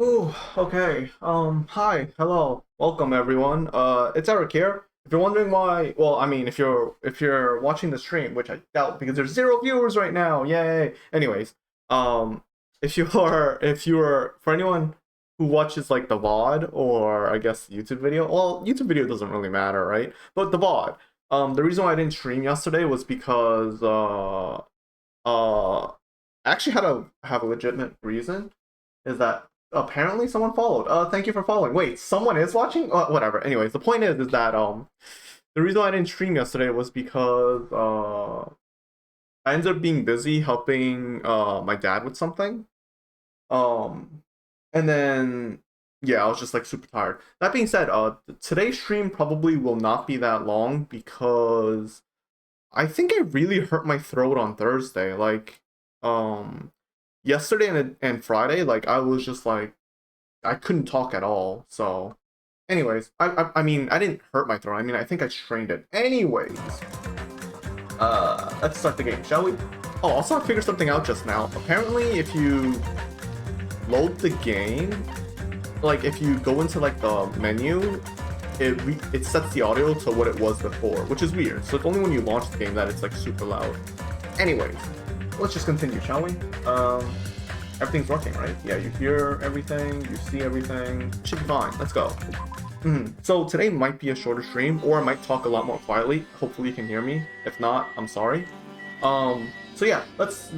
Oh, okay. Hi, hello, welcome everyone. It's Eric here. If you're wondering why, well, I mean, if you're watching the stream, which I doubt because there's zero viewers right now, yay. Anyways, um, if you're for anyone who watches like the VOD or I guess the YouTube video, well, YouTube video doesn't really matter, right? But the VOD. The reason why I didn't stream yesterday was because I actually had to have a legitimate reason is that apparently someone followed. Thank you for following. Wait, someone is watching? Whatever. Anyways, the point is that the reason why I didn't stream yesterday was because I ended up being busy helping my dad with something. Um and then yeah, I was just like super tired. That being said, today's stream probably will not be that long because I think I really hurt my throat on Thursday. Like yesterday and Friday, like I was just like I couldn't talk at all. So, anyways, I mean I didn't hurt my throat. I mean I think I strained it. Anyways, let's start the game, shall we? Oh, also I figured something out just now. Apparently, if you load the game, like if you go into like the menu, it sets the audio to what it was before, which is weird. So it's only when you launch the game that it's like super loud. Anyways, let's just continue, shall we? Everything's working, right? Yeah, you hear everything, you see everything. Should be fine. Let's go. So today might be a shorter stream, or I might talk a lot more quietly. Hopefully you can hear me. If not, I'm sorry. So yeah, let's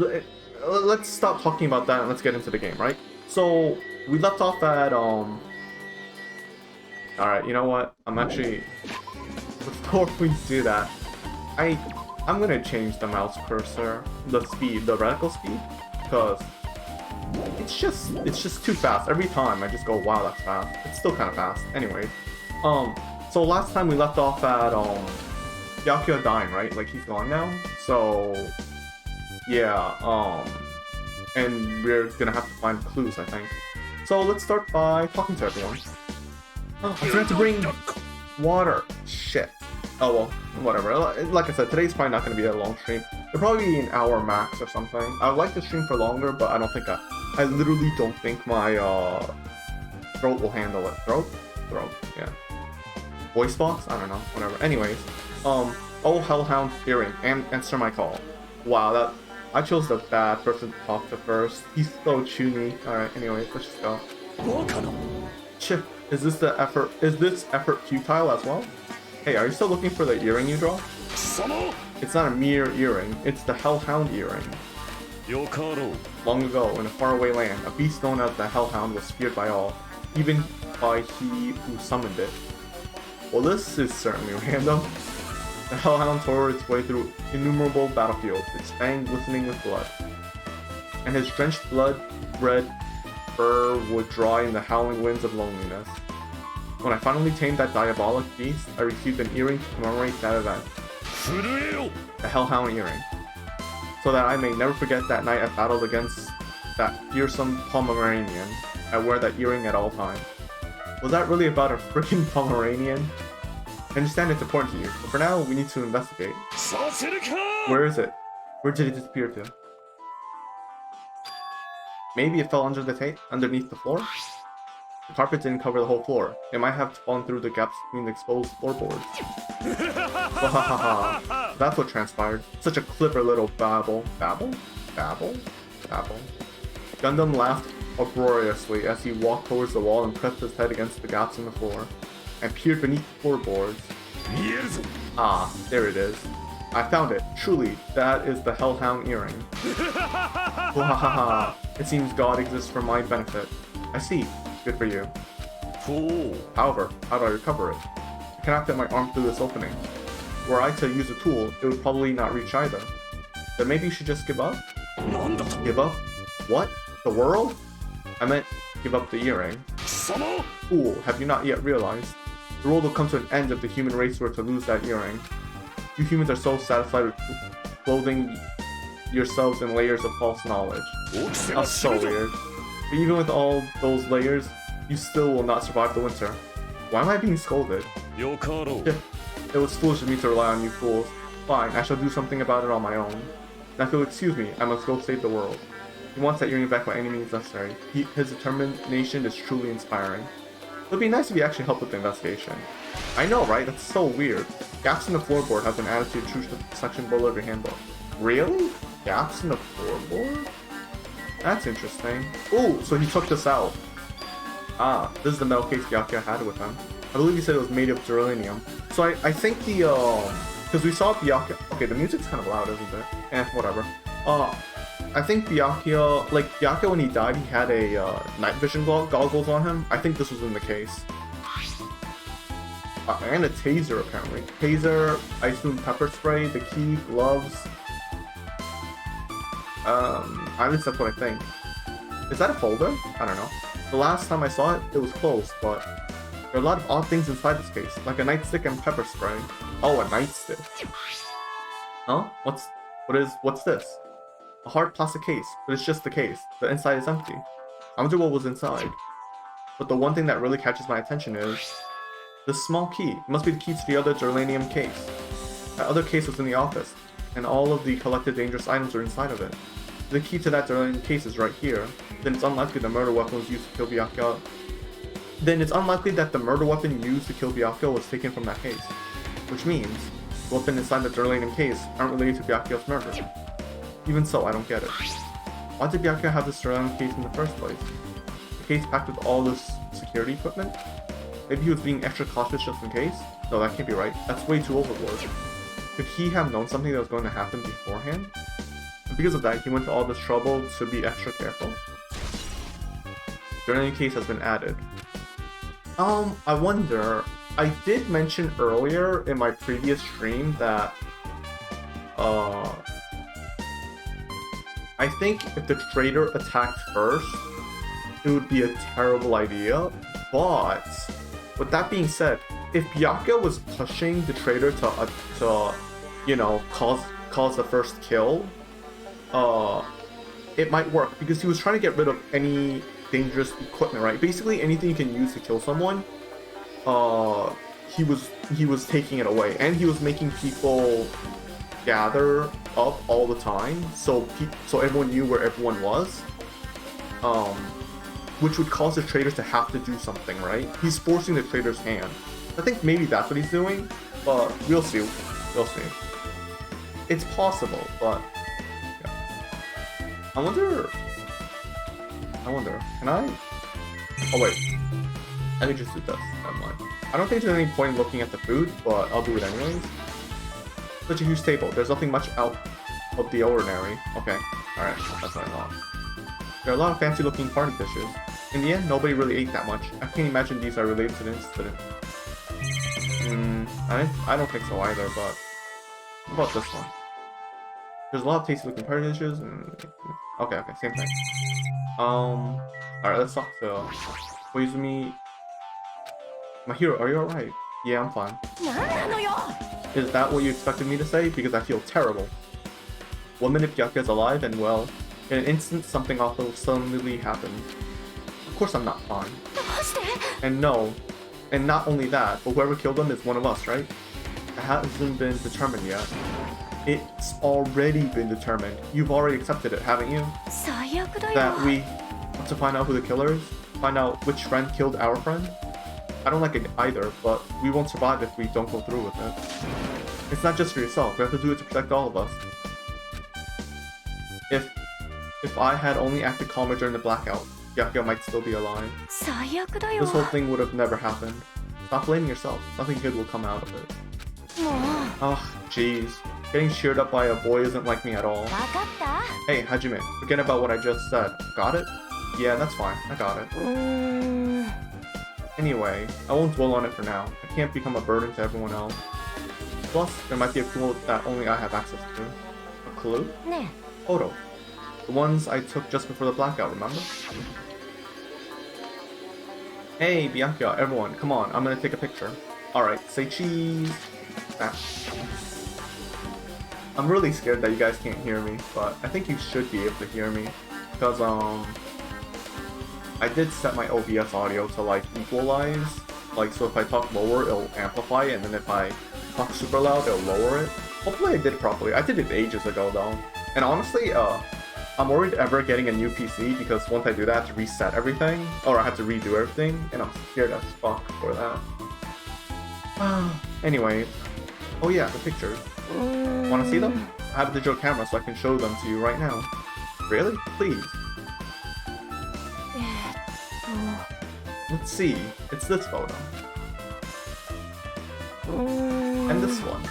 stop talking about that and let's get into the game, right? So we left off at All right, you know what? I'm actually before we do that, I'm gonna change the mouse cursor, the speed, the reticle speed, because it's just too fast. Every time I just go, wow, that's fast. It's still kind of fast. Anyways, so last time we left off at Yakuya dying, right? Like he's gone now. So yeah, and we're gonna have to find clues, I think. So let's start by talking to everyone. Oh, I forgot to bring water. Shit. Oh well, whatever. Like I said, today's probably not gonna be a long stream. It'll probably be an hour max or something. I would like to stream for longer, but I don't think I literally don't think my throat will handle it. Throat, yeah. Voice box, I don't know, whatever. Anyways, oh Hellhound earring, and answer my call. Wow, that I chose the bad person to talk to first. He's so chuny. All right, anyways, let's just go. Chip, is this effort futile as well? Hey, are you still looking for the earring you draw? It's not a mere earring, it's the Hellhound earring. Long ago, in a faraway land, a beast known as the Hellhound was feared by all, even by he who summoned it. Well, this is certainly random. The Hellhound tore its way through innumerable battlefields, its fangs glistening with blood. And his drenched blood-red fur would dry in the howling winds of loneliness. When I finally tamed that diabolic beast, I received an earring to commemorate that event. The Hellhound earring. So that I may never forget that night I battled against that fearsome Pomeranian. I wear that earring at all times. Was that really about a freaking Pomeranian? I understand it's important to you, but for now, we need to investigate. Where is it? Where did it disappear to? Maybe it fell underneath the floor? The carpet didn't cover the whole floor. It might have fallen through the gaps between the exposed floorboards. Wahahaha. That's what transpired. Such a clever little babble. Babble? Babble? Babble. Gundam laughed uproariously as he walked towards the wall and pressed his head against the gaps in the floor, and peered beneath the floorboards. Ah, there it is. I found it. Truly, that is the Hellhound earring. Wahahaha. It seems God exists for my benefit. I see. Good for you. However, how do I recover it? I cannot fit my arm through this opening. Were I to use a tool, it would probably not reach either. Then maybe you should just give up? Give up? What? The world? I meant give up the earring. Fool, have you not yet realized? The world will come to an end if the human race were to lose that earring. You humans are so satisfied with clothing yourselves in layers of false knowledge. That's so weird. But even with all those layers, you still will not survive the winter. Why am I being scolded? It was foolish of me to rely on you fools. Fine, I shall do something about it on my own. Now if you'll excuse me, I must go save the world. He wants that earring back by any means necessary. His determination is truly inspiring. It would be nice if he actually helped with the investigation. I know, right? That's so weird. Gaps in the floorboard have been added to choose the section below of your handbook. Really? Gaps in the floorboard? That's interesting. Ooh, so he took this out. Ah, this is the metal case Byakuya had with him. I believe he said it was made of beryllium. So I think the, because we saw Byakuya... Okay, the music's kind of loud, isn't it? Whatever. I think Byakuya, like, Byakuya when he died, he had a, night vision goggles on him. I think this was in the case. And a taser, apparently. Taser, I assume pepper spray, the key, gloves. At least that's what I think. Is that a folder? I don't know. The last time I saw it, it was closed, but there are a lot of odd things inside this case, like a nightstick and pepper spray. Oh, a nightstick. Huh? What's this? A hard plastic case, but it's just the case. The inside is empty. I wonder what was inside. But the one thing that really catches my attention is this small key. It must be the key to the other germanium case. That other case was in the office, and all of the collected dangerous items are inside of it. The key to that germanium case is right here. Then it's unlikely the murder weapon was used to kill Byakuya. Then it's unlikely that the murder weapon used to kill Byakuya was taken from that case. Which means the weapon inside the germanium case aren't related to Byakuya's murder. Even so, I don't get it. Why did Byakuya have this germanium case in the first place? The case packed with all this security equipment? Maybe he was being extra cautious just in case? No, that can't be right. That's way too overboard. Could he have known something that was going to happen beforehand? And because of that, he went to all this trouble to be extra careful? The germanium case has been added. I wonder... I did mention earlier in my previous stream that... I think if the traitor attacked first, it would be a terrible idea, but... With that being said, if Byakuya was pushing the traitor to you know, cause the first kill, it might work because he was trying to get rid of any dangerous equipment, right? Basically, anything you can use to kill someone, he was taking it away, and he was making people gather up all the time, so everyone knew where everyone was. Which would cause the traitor to have to do something, right? He's forcing the traitor's hand. I think maybe that's what he's doing, but we'll see. We'll see. It's possible, but... Yeah. I wonder, can I... Oh wait. I can just do this. Never mind. I don't think there's any point looking at the food, but I'll do it anyways. Such a huge table. There's nothing much out of the ordinary. Okay. Alright, that's what I thought. There are a lot of fancy looking party dishes. In the end, nobody really ate that much. I can't imagine these are related to the incident. I don't think so either, but... What about this one? There's a lot of tasty looking party dishes and... Okay, same thing. Alright, let's talk to... Koizumi... My hero, are you alright? Yeah, I'm fine. Is that what you expected me to say? Because I feel terrible. 1 minute Byakuya's alive and well, in an instant something awful suddenly happened. Of course I'm not fine. And no, and not only that, but whoever killed him is one of us, right? It hasn't been determined yet. It's already been determined. You've already accepted it, haven't you? That we want to find out who the killer is? Find out which friend killed our friend? I don't like it either, but we won't survive if we don't go through with it. It's not just for yourself, we have to do it to protect all of us. If I had only acted calmer during the blackout, Byakuya might still be alive. This whole thing would have never happened. Stop blaming yourself. Nothing good will come out of it. Ugh, jeez. Getting cheered up by a boy isn't like me at all. Hey, Hajime, forget about what I just said. Got it? Yeah, that's fine. I got it. Anyway, I won't dwell on it for now. I can't become a burden to everyone else. Plus, there might be a clue that only I have access to. A clue? Photo. The ones I took just before the blackout, remember? Hey, Byakuya, everyone, come on, I'm gonna take a picture. Alright, say cheese. Ah. I'm really scared that you guys can't hear me, but I think you should be able to hear me. Because, I did set my OBS audio to, like, equalize. Like, so if I talk lower, it'll amplify it, and then if I talk super loud, it'll lower it. Hopefully I did it properly. I did it ages ago, though. And honestly, I'm worried ever getting a new PC because once I do that, I have to reset everything, or I have to redo everything, and I'm scared as fuck for that. Anyway, oh yeah, the pictures. Want to see them? I have a digital camera so I can show them to you right now. Really? Please. Let's see. It's this photo. And this one.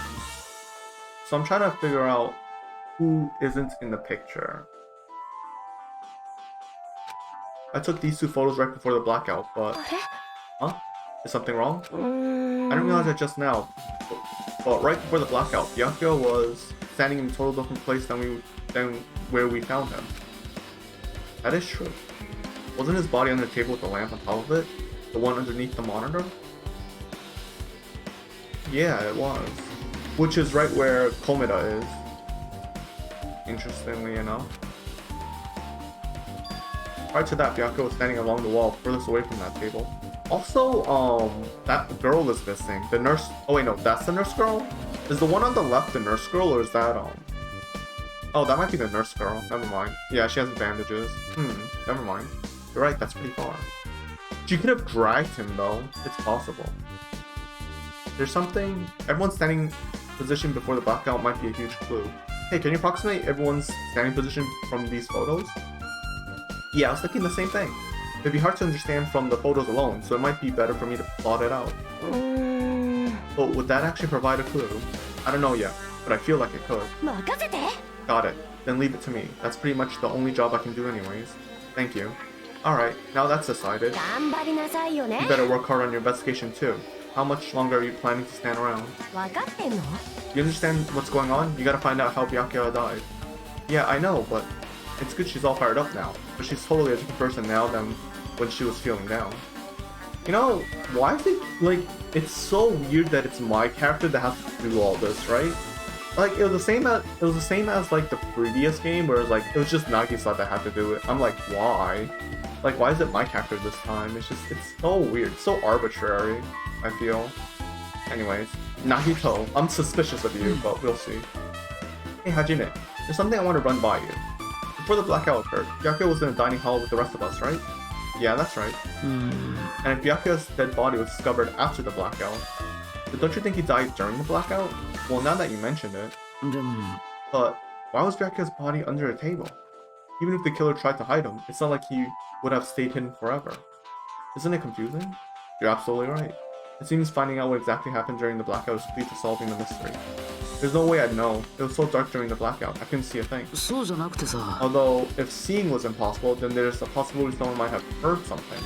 So I'm trying to figure out who isn't in the picture. I took these two photos right before the blackout, but... Huh? Is something wrong? I didn't realize it just now. But right before the blackout, Byakuya was standing in a total different place than where we found him. That is true. Wasn't his body on the table with the lamp on top of it? The one underneath the monitor? Yeah, it was. Which is right where Komeda is. Interestingly enough. Prior to that, Byakuya was standing along the wall, furthest away from that table. Also, that girl is missing. The nurse... Oh wait, no, that's the nurse girl? Is the one on the left the nurse girl, or is that, Oh, that might be the nurse girl. Never mind. Yeah, she has bandages. Never mind. You're right, that's pretty far. She could have dragged him, though. It's possible. There's something... Everyone's standing position before the blackout might be a huge clue. Hey, can you approximate everyone's standing position from these photos? Yeah, I was thinking the same thing. It'd be hard to understand from the photos alone, so it might be better for me to plot it out. But would that actually provide a clue? I don't know yet, but I feel like it could. Got it. Then leave it to me. That's pretty much the only job I can do anyways. Thank you. Alright, now that's decided. You better work hard on your investigation too. How much longer are you planning to stand around? You understand what's going on? You gotta find out how Byakuya died. Yeah, I know, but it's good she's all fired up now. But she's totally a different person now than when she was feeling down. You know, why is it, like, it's so weird that it's my character that has to do all this, right? Like, it was the same as like the previous game, where it was just Nagisa that had to do it. I'm like, why? Like, why is it my character this time? It's so weird, so arbitrary, I feel. Anyways, Nagito, I'm suspicious of you, but we'll see. Hey Hajime, there's something I want to run by you. Before the blackout occurred, Byakuya was in a dining hall with the rest of us, right? Yeah, that's right. And if Byakuya's dead body was discovered after the blackout, then don't you think he died during the blackout? Well, now that you mentioned it. But why was Byakuya's body under a table? Even if the killer tried to hide him, it's not like he would have stayed hidden forever. Isn't it confusing? You're absolutely right. It seems finding out what exactly happened during the blackout is key to solving the mystery. There's no way I'd know. It was so dark during the blackout, I couldn't see a thing. Although, if seeing was impossible, then there's a possibility someone might have heard something.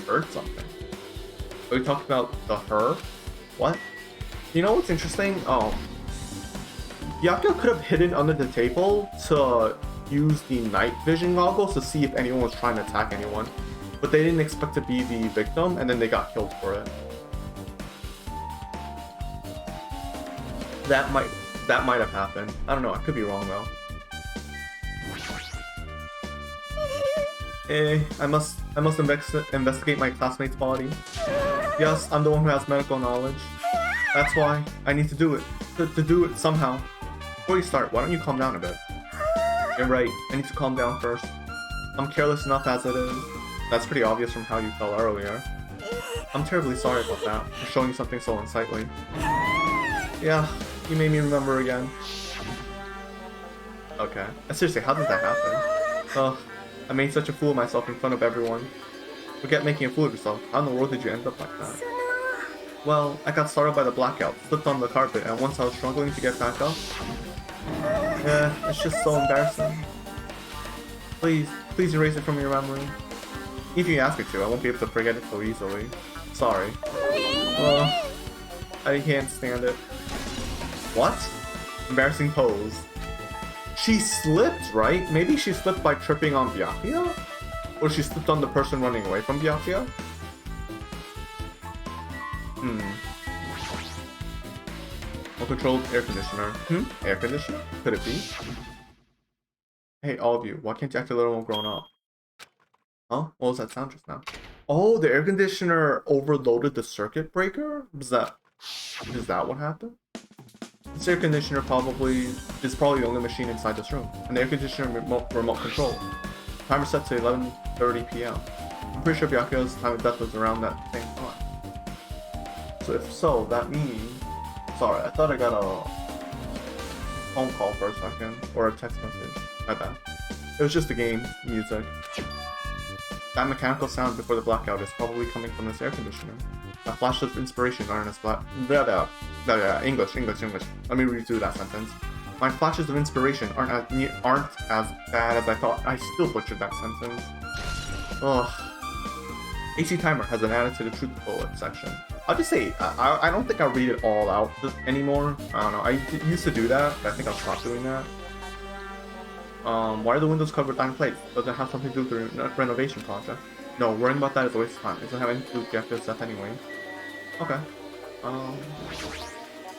Heard something? Are we talking about the her? What? You know what's interesting? Byakuya could have hidden under the table to use the night vision goggles to see if anyone was trying to attack anyone. But they didn't expect to be the victim, and then they got killed for it. That might have happened. I don't know, I could be wrong though. I must investigate my classmate's body. Yes, I'm the one who has medical knowledge. That's why I need to do it. To do it somehow. Before you start, why don't you calm down a bit? You're right, I need to calm down first. I'm careless enough as it is. That's pretty obvious from how you felt earlier. I'm terribly sorry about that, for showing you something so unsightly. Yeah, you made me remember again. Okay. Seriously, how did that happen? Ugh, I made such a fool of myself in front of everyone. Forget making a fool of yourself. How in the world did you end up like that? Well, I got startled by the blackout, slipped on the carpet, and once I was struggling to get back up... Yeah, it's just so embarrassing. Please erase it from your memory. If you ask me to, I won't be able to forget it so easily. Sorry. I can't stand it. What? Embarrassing pose. She slipped, right? Maybe she slipped by tripping on Byakuya? Or she slipped on the person running away from Byakuya? Well-controlled air conditioner. Air conditioner? Could it be? Hey, all of you, why can't you act a little more grown up? Huh? What was that sound just now? Oh, the air conditioner overloaded the circuit breaker? Is that what happened? This air conditioner is probably the only machine inside this room. An air conditioner remote control. Timer set to 11:30 p.m. I'm pretty sure Byakuya's time of death was around that same time. So if so, that means... Sorry, I thought I got a phone call for a second, or a text message. My bad. It was just the game music. That mechanical sound before the blackout is probably coming from this air conditioner. My flashes of inspiration aren't as English. Let me redo that sentence. My flashes of inspiration aren't as bad as I thought. I still butchered that sentence. Ugh. AC Timer has been added to the truth bullet section. I'll just say, I don't think I'll read it all out anymore. I don't know. I used to do that, but I think I'll stop doing that. Why are the windows covered with iron plates? Does it have something to do with the renovation project? No, worrying about that is a waste of time. It doesn't have anything to do with Byakuya's death anyway. Okay.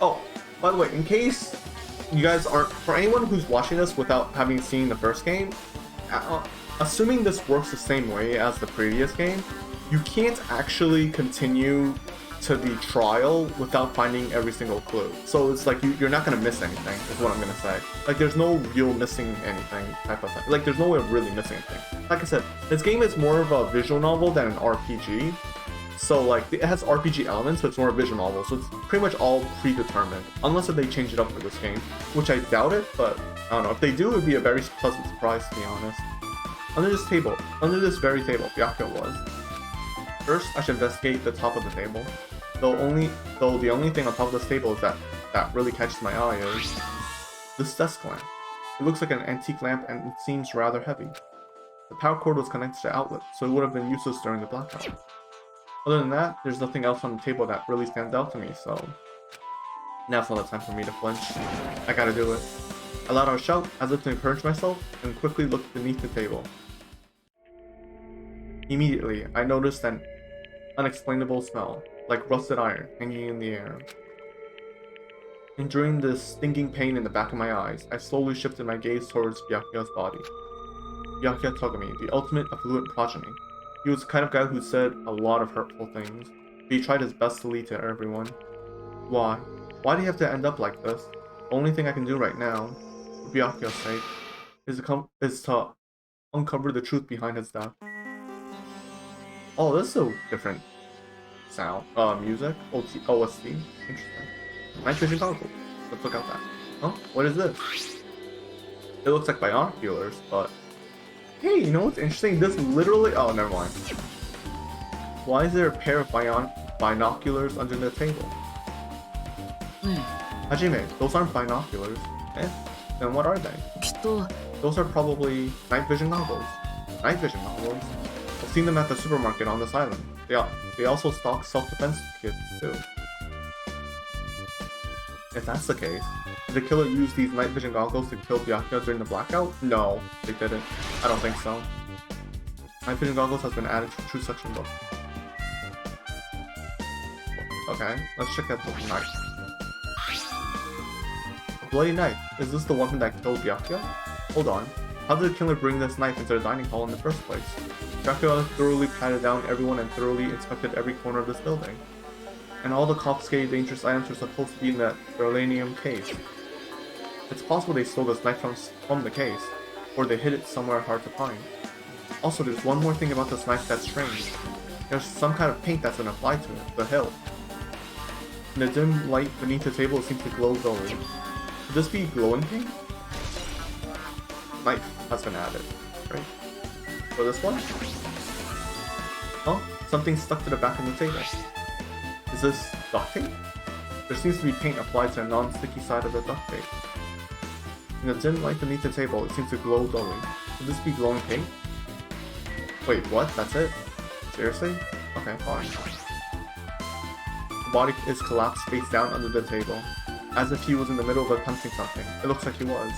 Oh, by the way, in case you guys aren't... For anyone who's watching this without having seen the first game, assuming this works the same way as the previous game, you can't actually continue to the trial without finding every single clue. So it's like you're not gonna miss anything, is what I'm gonna say. Like there's no real missing anything type of thing. Like there's no way of really missing anything. Like I said, this game is more of a visual novel than an RPG. So like it has RPG elements, but it's more a visual novel. So it's pretty much all predetermined, unless if they change it up for this game, which I doubt it. But I don't know. If they do, it'd be a very pleasant surprise, to be honest. Under this very table, Byakuya was. First, I should investigate the top of the table. Though the only thing on top of this table is that really catches my eye is this desk lamp. It looks like an antique lamp and it seems rather heavy. The power cord was connected to the outlet, so it would have been useless during the blackout. Other than that, there's nothing else on the table that really stands out to me, so now's not the time for me to flinch. I gotta do it. I let out a shout as if to encourage myself and quickly looked beneath the table. Immediately, I noticed an unexplainable smell, like rusted iron, hanging in the air. Enduring this stinging pain in the back of my eyes, I slowly shifted my gaze towards Byakuya's body. Byakuya Togami, the ultimate affluent progeny. He was the kind of guy who said a lot of hurtful things, but he tried his best to lead to everyone. Why? Why do you have to end up like this? The only thing I can do right now, for Byakuya's sake, is to uncover the truth behind his death. Oh, this is a different sound. Music? OST? Interesting. Night vision goggles. Let's look out that. Huh? What is this? It looks like binoculars, but... Hey, you know what's interesting? This literally... Oh, never mind. Why is there a pair of binoculars under the table? Hajime, those aren't binoculars. Then what are they? Those are probably night vision goggles. Night vision goggles? I've seen them at the supermarket on this island. They also stock self-defense kits too. If that's the case, did the killer use these night vision goggles to kill Byakuya during the blackout? No, they didn't. I don't think so. Night vision goggles has been added to the True Section book. Okay, let's check out the knife. A bloody knife. Is this the weapon that killed Byakuya? Hold on. How did the killer bring this knife into the dining hall in the first place? Byakuya thoroughly patted down everyone and thoroughly inspected every corner of this building. And all the confiscated dangerous items were supposed to be in that beryllium case. It's possible they stole this knife from the case, or they hid it somewhere hard to find. Also, there's one more thing about this knife that's strange. There's some kind of paint that's been applied to it, the hilt. In the dim light beneath the table, it seems to glow dully. Could this be glowing paint? Knife has been added, right? For this one? Oh, something stuck to the back of the table. Is this duct tape? There seems to be paint applied to the non-sticky side of the duct tape. In the dim light beneath the table, it seems to glow dully. Could this be glowing paint? Wait, what? That's it? Seriously? Okay, fine. The body is collapsed face down under the table, as if he was in the middle of attempting something. It looks like he was.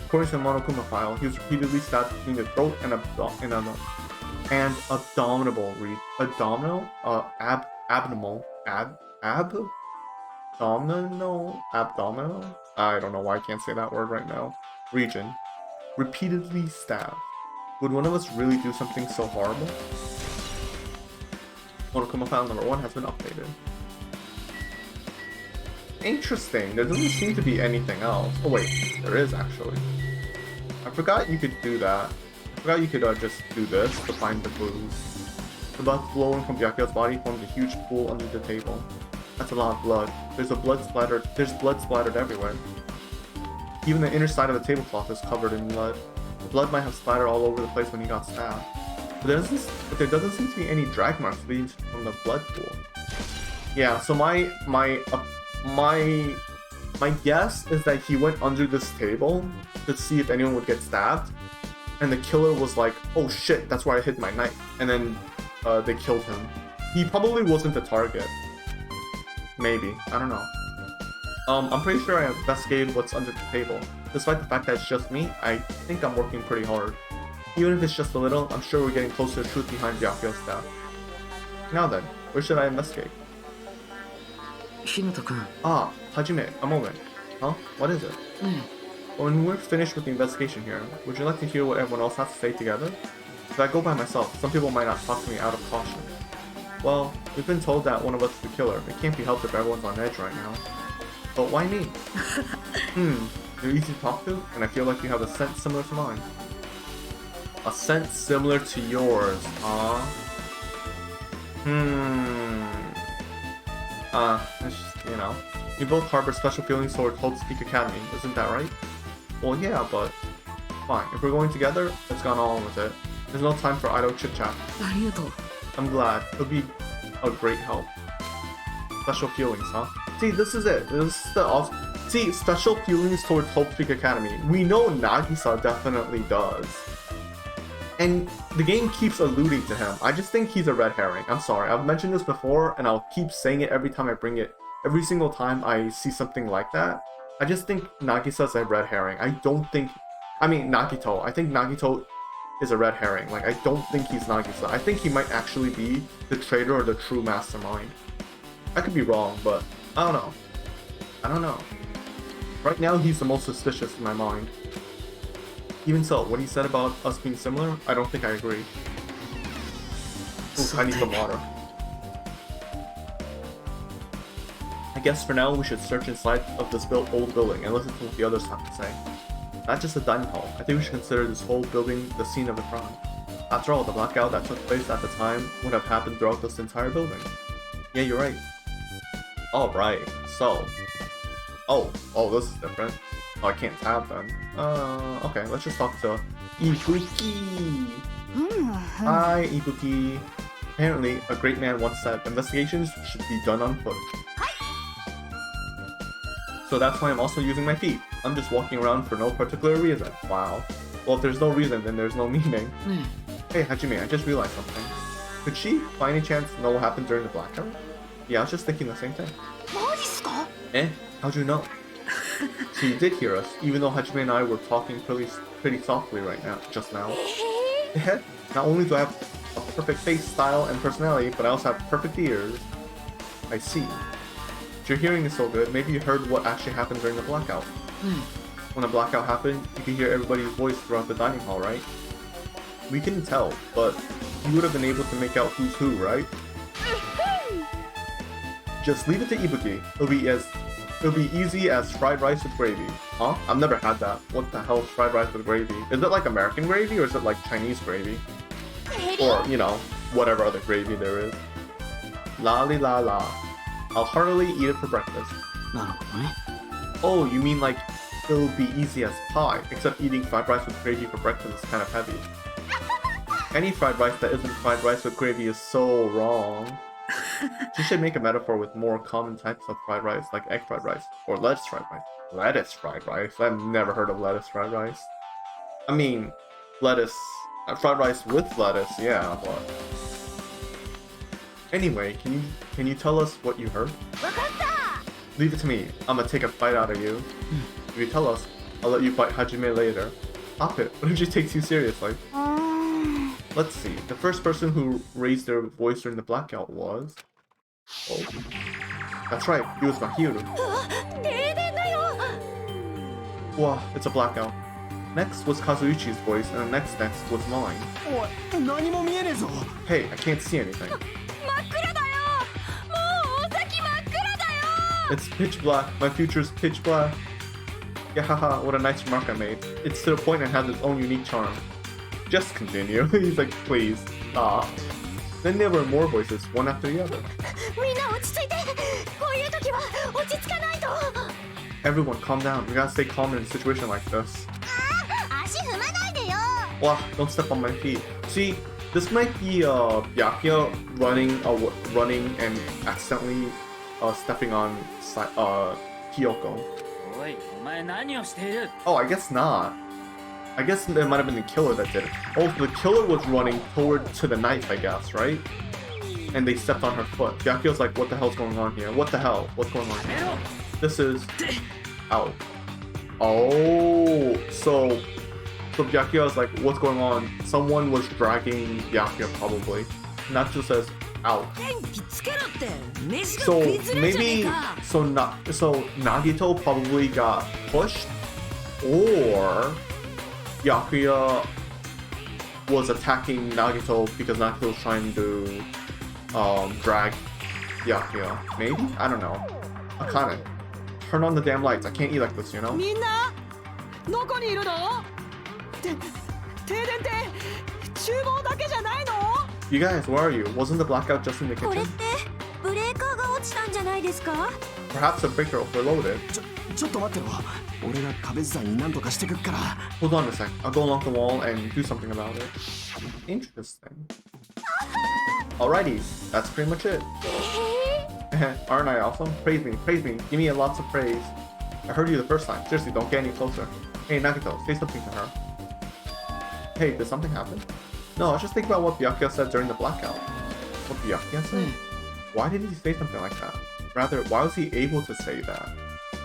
According to the Monokuma file, he was repeatedly stabbed between the throat and abdominal abdominal? I don't know why I can't say that word right now. Region. Repeatedly stabbed. Would one of us really do something so horrible? Monokuma file number 1 has been updated. Interesting. There doesn't seem to be anything else. Oh wait, there is actually. I forgot you could do that. I forgot you could just do this to find the clues. The blood flowing from Byakyo's body forms a huge pool under the table. That's a lot of blood. There's blood splattered everywhere. Even the inner side of the tablecloth is covered in blood. The blood might have splattered all over the place when he got stabbed. But there doesn't seem to be any drag marks leading from the blood pool. Yeah, so my guess is that he went under this table to see if anyone would get stabbed, and the killer was like, oh shit, that's where I hid my knife, and then they killed him. He probably wasn't the target. Maybe, I don't know. I'm pretty sure I investigated what's under the table. Despite the fact that it's just me, I think I'm working pretty hard. Even if it's just a little, I'm sure we're getting closer to the truth behind Byakyo's death. Now then, where should I investigate? Ah, Hajime, a moment. Huh? What is it? When we're finished with the investigation here, would you like to hear what everyone else has to say together? If I go by myself, some people might not talk to me out of caution. Well, we've been told that one of us is the killer. It can't be helped if everyone's on edge right now. But why me? You're easy to talk to, and I feel like you have a scent similar to mine. A scent similar to yours, huh? It's just, you know. You both harbor special feelings toward Hope Speak Academy, isn't that right? Well, yeah, but... Fine, if we're going together, let's go on with it. There's no time for idle chit-chat. I'm glad. It'll be a great help. Special feelings, huh? See, this is it. This is the... See, special feelings towards Hope Speak Academy. We know Nagisa definitely does. And the game keeps alluding to him. I just think he's a red herring. I'm sorry. I've mentioned this before, and I'll keep saying it every time I bring it. Every single time I see something like that. I just think Nagisa's a red herring. I don't think... I mean, Nagito. I think Nagito is a red herring. Like, I don't think he's Nagisa. I think he might actually be the traitor or the true mastermind. I could be wrong, but I don't know. I don't know. Right now, he's the most suspicious in my mind. Even so, what he said about us being similar, I don't think I agree. Ooh, I need some water. I guess for now, we should search inside of this old building and listen to what the others have to say. Not just the dining hall, I think we should consider this whole building the scene of the crime. After all, the blackout that took place at the time would have happened throughout this entire building. Yeah, you're right. Alright, so... Oh, this is different. Oh, I can't tab then. Okay, let's just talk to Ibuki. Hi, Ibuki. Apparently, a great man once said, investigations should be done on foot. So that's why I'm also using my feet. I'm just walking around for no particular reason. Wow. Well, if there's no reason, then there's no meaning. Hey, Hajime, I just realized something. Could she, by any chance, know what happened during the blackout? Yeah, I was just thinking the same thing. How'd you know? She did hear us, even though Hajime and I were talking pretty softly just now. Not only do I have a perfect face, style, and personality, but I also have perfect ears. I see. If your hearing is so good, maybe you heard what actually happened during the blackout. When the blackout happened, you could hear everybody's voice throughout the dining hall, right? We couldn't tell, but you would have been able to make out who's who, right? Just leave it to Ibuki. It'll be easy as fried rice with gravy. Huh? I've never had that. What the hell is fried rice with gravy? Is it like American gravy or is it like Chinese gravy? Or, you know, whatever other gravy there is. La li la la. I'll heartily eat it for breakfast. Oh, you mean like it'll be easy as pie, except eating fried rice with gravy for breakfast is kind of heavy. Any fried rice that isn't fried rice with gravy is so wrong. She should make a metaphor with more common types of fried rice, like egg fried rice, or lettuce fried rice. Lettuce fried rice? I've never heard of lettuce fried rice. I mean, lettuce... fried rice with lettuce, yeah, but... Anyway, can you tell us what you heard? Leave it to me. I'm gonna take a bite out of you. If you tell us, I'll let you bite Hajime later. Stop it. What if she takes you seriously? Let's see. The first person who raised their voice during the blackout was... Oh. That's right. It was Mahiru. Wow, it's a blackout. Next was Kazuichi's voice, and the next was mine. Hey, I can't see anything. It's pitch black. My future's pitch black. Yeah, haha, what a nice remark I made. It's to the point and has its own unique charm. Just continue. He's like, please, stop. Then there were more voices, one after the other. Everyone, calm down. We gotta stay calm in a situation like this. Wow, don't step on my feet. See, this might be Byakuya running and accidentally stepping on Kyoko. Oh, I guess not. I guess it might have been the killer that did it. Oh, the killer was running to the knife, I guess, right? And they stepped on her foot. Byakuya's like, what the hell's going on here? What the hell? What's going on here? This is... Ow. Oh, so Byakuya's like, what's going on? Someone was dragging Byakuya probably. Not just as ow. So maybe so Nagito probably got pushed, or Byakuya was attacking Nagito because Nagito was trying to drag Byakuya. Maybe? I don't know. Akane, turn on the damn lights. I can't eat like this, you know? You guys, where are you? Wasn't the blackout just in the kitchen? Perhaps the breaker overloaded. Hold on a sec. I'll go along the wall and do something about it. Interesting. Alrighty, that's pretty much it. Aren't I awesome? Praise me, praise me. Give me lots of praise. I heard you the first time. Seriously, don't get any closer. Hey, Nagito, say something to her. Hey, did something happen? No, I was just thinking about what Byakuya said during the blackout. What Byakuya said? Why did he say something like that? Rather, why was he able to say that?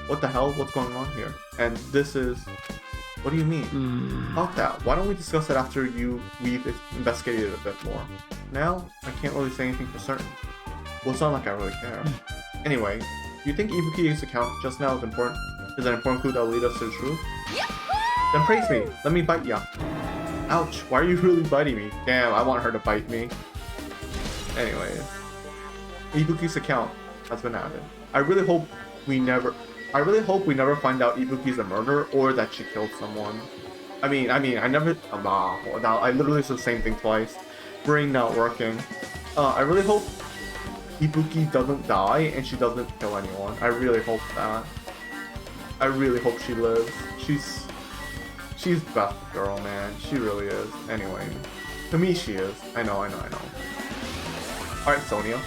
What the hell? What's going on here? And this is... What do you mean? About that. Why don't we discuss it after we've investigated it a bit more? Now, I can't really say anything for certain. Well, it's not like I really care. Anyway, do you think Ibuki's account just now is important? Is an important clue that will lead us to the truth? Then praise me. Let me bite ya. Ouch, why are you really biting me? Damn, I want her to bite me. Anyways, Ibuki's account has been added. I really hope we never find out Ibuki's a murderer or that she killed someone. I literally said the same thing twice. Brain not working. I really hope Ibuki doesn't die and she doesn't kill anyone. I really hope that. I really hope she lives. She's best girl, man. She really is. Anyway, to me she is. I know. Alright, Sonia.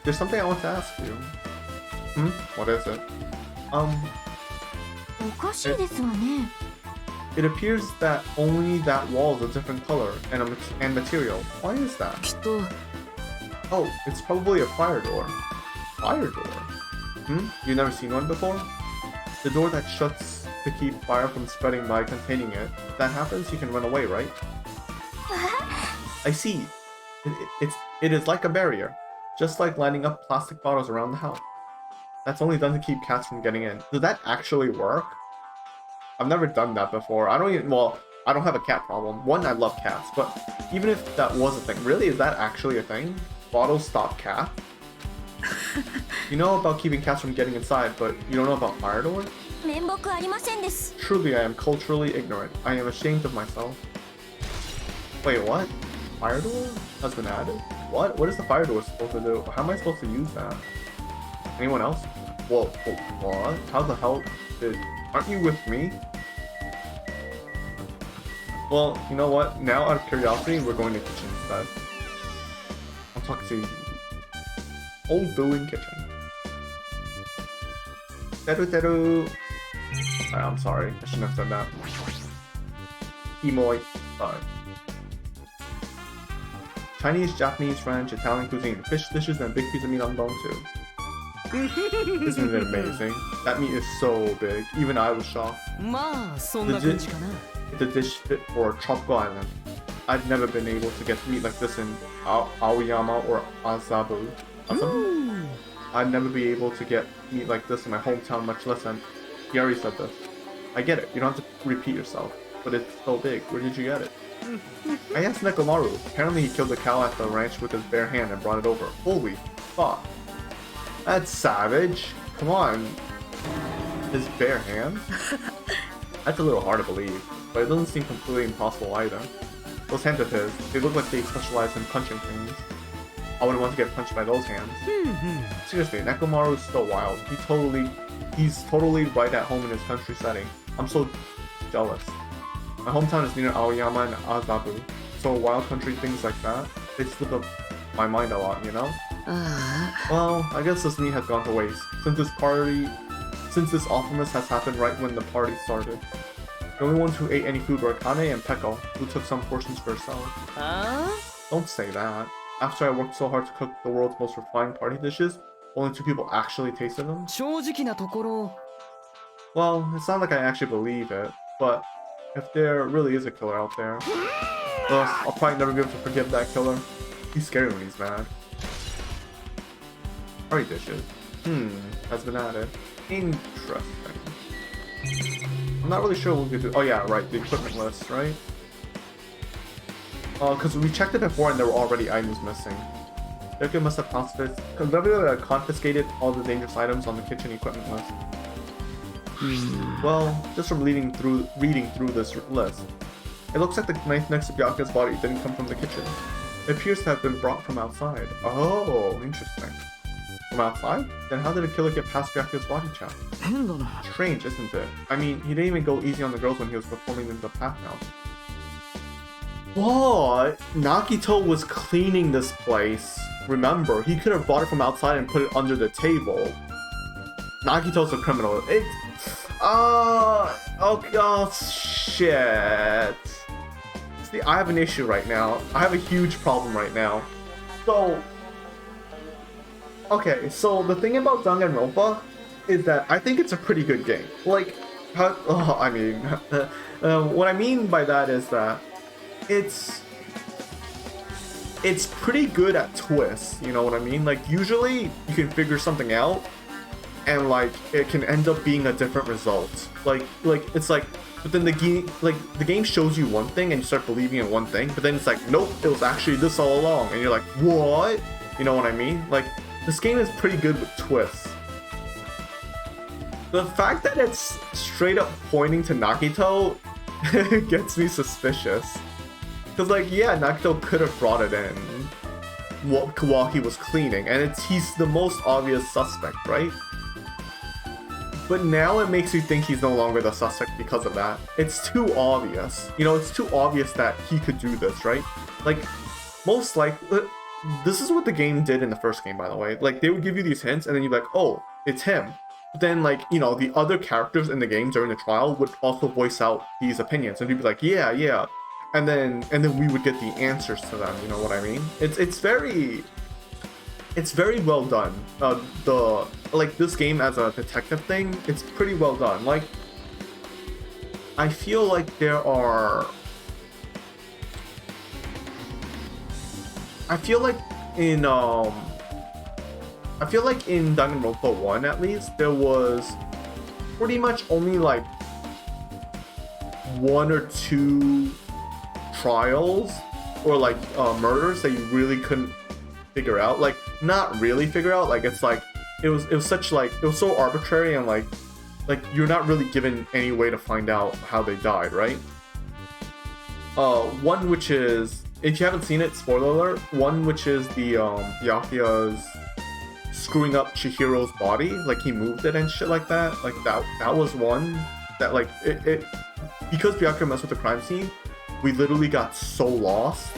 There's something I want to ask you. What is it? It appears that only that wall is a different color and material. Why is that? Oh, it's probably a fire door. Fire door? You've never seen one before? The door that shuts to keep fire from spreading by containing it. If that happens, you can run away, right? I see. It is like a barrier. Just like lining up plastic bottles around the house. That's only done to keep cats from getting in. Does that actually work? I've never done that before. I don't have a cat problem. One, I love cats, but even if that was a thing, really, is that actually a thing? Bottles stop cats? You know about keeping cats from getting inside, but you don't know about fire doors? Truly, I am culturally ignorant. I am ashamed of myself. Wait, what? Fire door has been added? What? What is the fire door supposed to do? How am I supposed to use that? Anyone else? Whoa, what? How the hell aren't you with me? Well, you know what? Now, out of curiosity, we're going to the kitchen instead. I'll talk to you. Old building kitchen. Teru. I'm sorry. I shouldn't have said that. Imoy. Sorry. Chinese, Japanese, French, Italian cuisine. Fish dishes and a big piece of meat on bone too. Isn't it amazing? That meat is so big. Even I was shocked. The dish fit for a tropical island. I've never been able to get meat like this in Aoyama or Azabu. I'd never be able to get meat like this in my hometown, much less in... He already said this. I get it, you don't have to repeat yourself, but it's so big. Where did you get it? I asked Nekomaru. Apparently he killed a cow at the ranch with his bare hand and brought it over. Holy fuck. That's savage. Come on. His bare hand? That's a little hard to believe, but it doesn't seem completely impossible either. Those hands of his, they look like they specialize in punching things. I wouldn't want to get punched by those hands. Seriously, Nekomaru is still wild. He's totally right at home in his country setting. I'm so jealous. My hometown is near Aoyama and Azabu, so wild country things like that, they slip up my mind a lot, you know? Well, I guess this meat has gone to waste, since this awfulness has happened right when the party started. The only ones who ate any food were Kane and Peko, who took some portions for herself. Don't say that. After I worked so hard to cook the world's most refined party dishes, only 2 people actually tasted them? Well, it's not like I actually believe it, but if there really is a killer out there, well, I'll probably never be able to forgive that killer. He's scary when he's mad. Party dishes. Has been added. Interesting. I'm not really sure what we could do. Oh yeah, right, the equipment list, right? Because we checked it before and there were already items missing. Deku must have confiscated all the dangerous items on the kitchen equipment list. Well, just from reading through this list, it looks like the knife next to Byakuya's body didn't come from the kitchen. It appears to have been brought from outside. Oh, interesting. From outside? Then how did a killer get past Byakuya's body check? Strange, isn't it? I mean, he didn't even go easy on the girls when he was performing in the path now. What? Nagito was cleaning this place. Remember, he could have brought it from outside and put it under the table. Nagito's a criminal. Okay, oh, shit. See, I have an issue right now. I have a huge problem right now. So, okay, so the thing about Danganronpa is that I think it's a pretty good game. Like, what I mean by that is that it's pretty good at twists, you know what I mean? Like, usually you can figure something out and like it can end up being a different result. Like it's like, but then the game shows you one thing and you start believing in one thing, but then it's like, nope, it was actually this all along, and you're like, what? You know what I mean? Like, this game is pretty good with twists. The fact that it's straight up pointing to Nagito gets me suspicious. Because, like, yeah, Nagito could have brought it in while he was cleaning, and he's the most obvious suspect, right? But now it makes you think he's no longer the suspect because of that. It's too obvious. You know, it's too obvious that he could do this, right? Like, most likely, this is what the game did in the first game, by the way. Like, they would give you these hints, and then you'd be like, oh, it's him. But then, like, you know, the other characters in the game during the trial would also voice out these opinions, and you'd be like, yeah, yeah. And then we would get the answers to them, you know what I mean? It's very well done. This game as a detective thing, it's pretty well done. Like, I feel like in Danganronpa 1 at least, there was pretty much only like 1 or 2 trials or like murders that you really couldn't figure out. Like, not really figure out, like, it's like it was so arbitrary, and like you're not really given any way to find out how they died, right? One which is, if you haven't seen it, spoiler alert, one which is the Byakuya's screwing up Chihiro's body, like he moved it and shit like that. Like that was one that, like, it because Byakuya messed with the crime scene, we literally got so lost,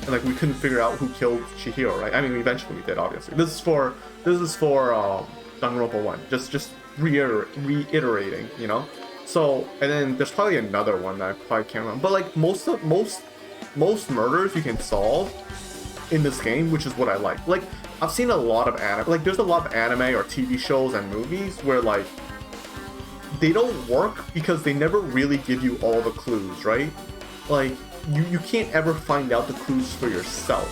and like we couldn't figure out who killed Chihiro, right? I mean, eventually we did, obviously. This is for Danganronpa 1. Just reiterating, you know. So, and then there's probably another one that I probably can't remember. But like most murders you can solve in this game, which is what I like. Like, I've seen a lot of anime. Like, there's a lot of anime or TV shows and movies where like they don't work because they never really give you all the clues, right? Like, you can't ever find out the clues for yourself.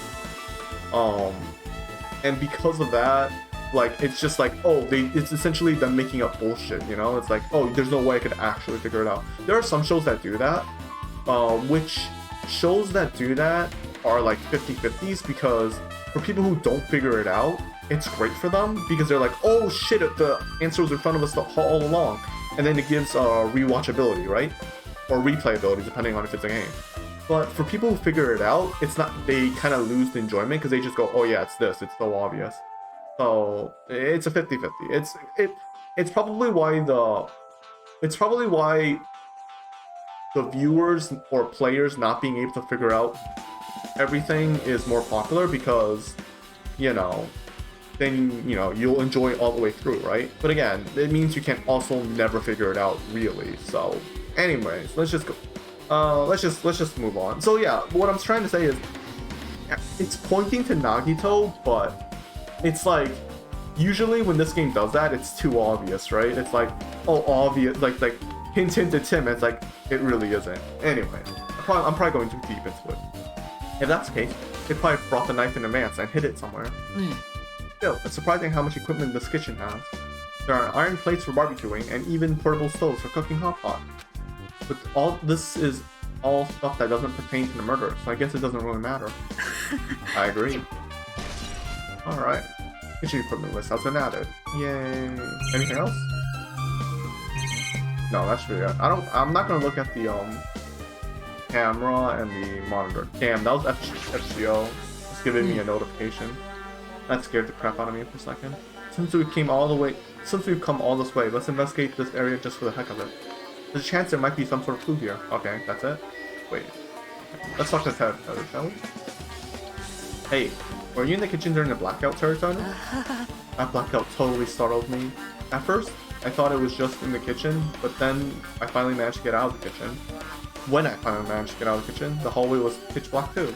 And because of that, like, it's just like, oh, it's essentially them making up bullshit, you know? It's like, oh, there's no way I could actually figure it out. There are some shows that do that, which shows that do that are like 50-50s, because for people who don't figure it out, it's great for them because they're like, oh shit, the answer was in front of us all along. And then it gives rewatchability, right? Or replayability, depending on if it's a game. But for people who figure it out, it's not, they kind of lose the enjoyment because they just go, oh yeah, it's this, it's so obvious. So it's a 50-50. It's probably why the viewers or players not being able to figure out everything is more popular because, you know, then, you know, you'll enjoy it all the way through, right? But again, it means you can also never figure it out really. So anyways, let's just go. Let's just move on. So yeah, what I'm trying to say is it's pointing to Nagito, but it's like usually when this game does that, it's too obvious, right? It's like, oh, obvious, like hint to Tim. It's like it really isn't. Anyway, I'm probably going too deep into it. If that's the case, they probably brought the knife in advance and hid it somewhere. Still, it's surprising how much equipment this kitchen has. There are iron plates for barbecuing and even portable stoves for cooking hot pot. But all this is all stuff that doesn't pertain to the murder, so I guess it doesn't really matter. I agree. Alright. Kitchen equipment list has been added. Yay. Anything else? No, that's really it. I'm not gonna look at the camera and the monitor. Damn, that was FGO. It's giving me a notification. That scared the crap out of me for a second. Since we've come all this way, let's investigate this area just for the heck of it. There's a chance there might be some sort of clue here. Okay, that's it. Wait. Let's talk to Ted, shall we? Hey, were you in the kitchen during the blackout, Terutono? That blackout totally startled me. At first, I thought it was just in the kitchen, but then I finally managed to get out of the kitchen. When I finally managed to get out of the kitchen, the hallway was pitch black too.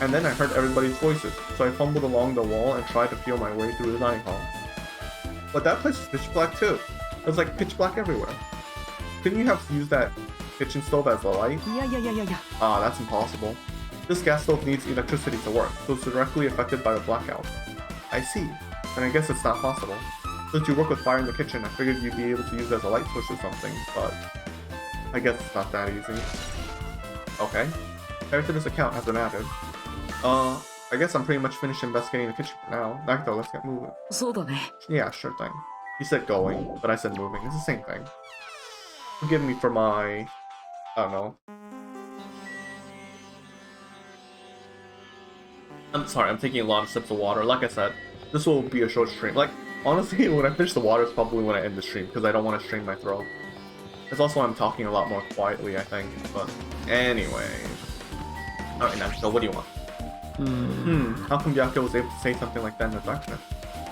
And then I heard everybody's voices, so I fumbled along the wall and tried to feel my way through the dining hall. But that place was pitch black too. It was like pitch black everywhere. Couldn't you have used that kitchen stove as a light? Yeah. Ah, that's impossible. This gas stove needs electricity to work, so it's directly affected by the blackout. I see. Then I guess it's not possible. Since you work with fire in the kitchen, I figured you'd be able to use it as a light switch or something, but I guess it's not that easy. Okay. Character's account has been added. I guess I'm pretty much finished investigating the kitchen for now. Nagito, let's get moving. そうだね。 Yeah, sure thing. You said going, but I said moving. It's the same thing. Forgive me for my... I don't know. I'm sorry, I'm taking a lot of sips of water. Like I said, this will be a short stream. Like, honestly, when I finish the water, it's probably when I end the stream, because I don't want to strain my throat. It's also I'm talking a lot more quietly, I think. But anyway. Alright, Nagito, what do you want? How come Byakuya was able to say something like that in the darkness?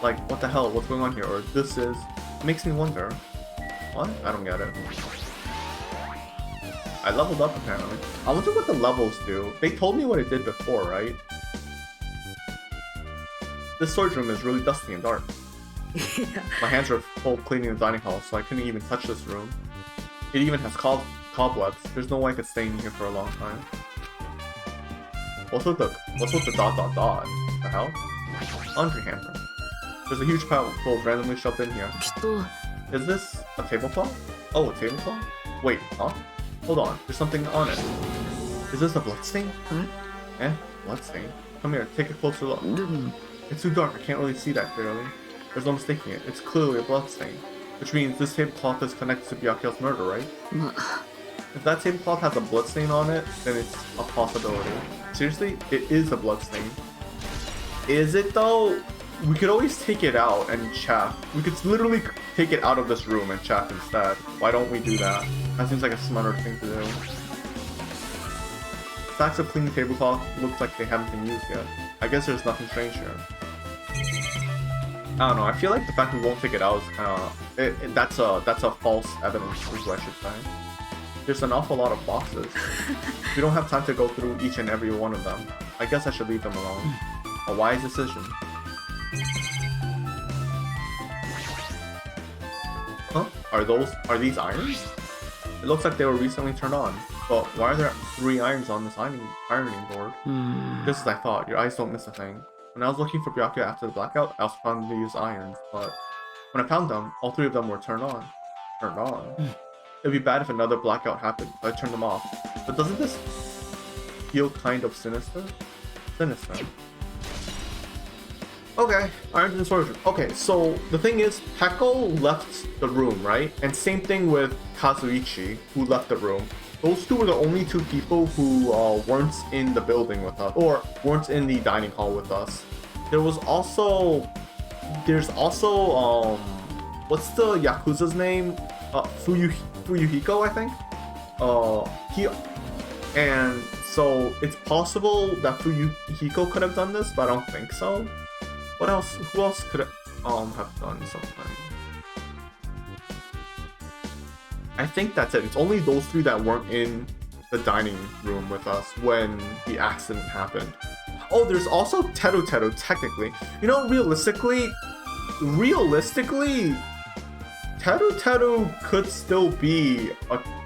Like, what the hell, what's going on here? Or this is... It makes me wonder. What? I don't get it. I leveled up apparently. I wonder what the levels do. They told me what it did before, right? This storage room is really dusty and dark. My hands are full cleaning the dining hall, so I couldn't even touch this room. It even has cobwebs. There's no way I could stay in here for a long time. What's with the dot? The hell? Laundry hamper. There's a huge pile of clothes randomly shoved in here. きっと Is this a tablecloth? Oh, a tablecloth? Wait, huh? Hold on, there's something on it. Is this a bloodstain? Bloodstain? Come here, take a closer look. でも It's too dark, I can't really see that clearly. There's no mistaking it, it's clearly a bloodstain. Which means this tablecloth is connected to Byakuya's murder, right? ま If that tablecloth has a bloodstain on it, then it's a possibility. Seriously? It is a bloodstain. Is it though? We could always take it out and chat. We could literally take it out of this room and chat instead. Why don't we do that? That seems like a smarter thing to do. Stacks of clean tablecloth looks like they haven't been used yet. I guess there's nothing strange here. I don't know, I feel like the fact we won't take it out is kinda... that's a false evidence, is what I should say. There's an awful lot of boxes. We don't have time to go through each and every one of them. I guess I should leave them alone. A wise decision. Huh? Are these irons? It looks like they were recently turned on. But why are there 3 irons on this ironing board? Just as I thought, your eyes don't miss a thing. When I was looking for Byakuya after the blackout, I was planning to use irons, but when I found them, all 3 of them were turned on. It'd be bad if another blackout happened, so I turned them off. But doesn't this feel kind of sinister? Okay, Iron and Sword. Okay, so the thing is, Peko left the room, right? And same thing with Kazuichi, who left the room. Those two were the only two people who weren't in the building with us, or weren't in the dining hall with us. There's also, what's the Yakuza's name? Fuyuhiko, I think. He, and so it's possible that Fuyuhiko could have done this, but I don't think so. What else? Who else could have done something? I think that's it. It's only those three that weren't in the dining room with us when the accident happened. Oh, there's also Teru, technically. You know, realistically, Teru could still be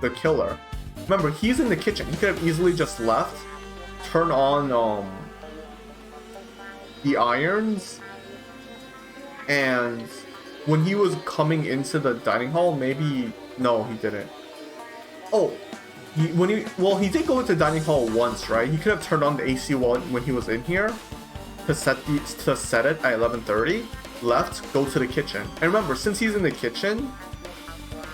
the killer. Remember, he's in the kitchen. He could have easily just left, turn on the irons, and when he was coming into the dining hall, maybe no, he didn't. Oh, he did go into the dining hall once, right? He could have turned on the AC when he was in here to set it at 11:30. Left, go to the kitchen, and remember, since he's in the kitchen,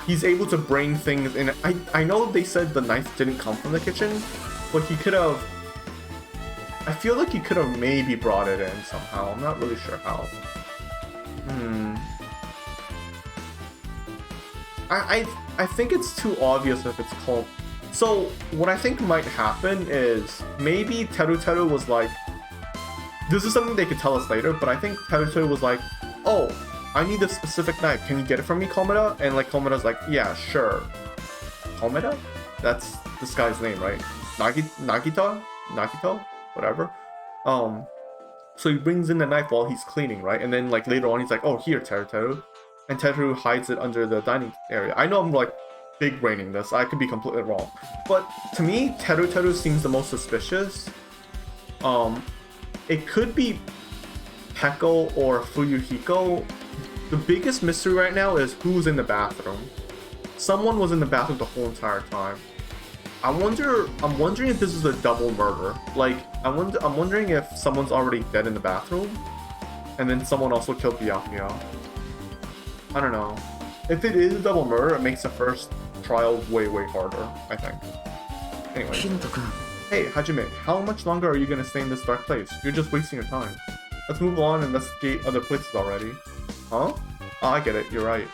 he's able to bring things in. I know they said the knife didn't come from the kitchen, but he could have. I feel like he could have maybe brought it in somehow. I'm not really sure how. I think it's too obvious if it's called. So what I think might happen is maybe Teru was like, this is something they could tell us later, but I think Teru was like, oh, I need a specific knife. Can you get it from me, Komeda? And like Komeda's like, yeah, sure. Komeda? That's this guy's name, right? Nagito? Whatever. So he brings in the knife while he's cleaning, right? And then like later on he's like, oh, here, Teru. And Teru hides it under the dining area. I know I'm like big braining this. I could be completely wrong. But to me, Teru seems the most suspicious. It could be Peko or Fuyuhiko. The biggest mystery right now is who's in the bathroom. Someone was in the bathroom the whole entire time. I'm wondering if this is a double murder. Like, I'm wondering if someone's already dead in the bathroom, and then someone also killed Byakuya. I don't know. If it is a double murder, it makes the first trial way harder, I think. Anyway. Hey, Hajime, how much longer are you gonna stay in this dark place? You're just wasting your time. Let's move on and investigate other places already. Huh? Oh, I get it, you're right.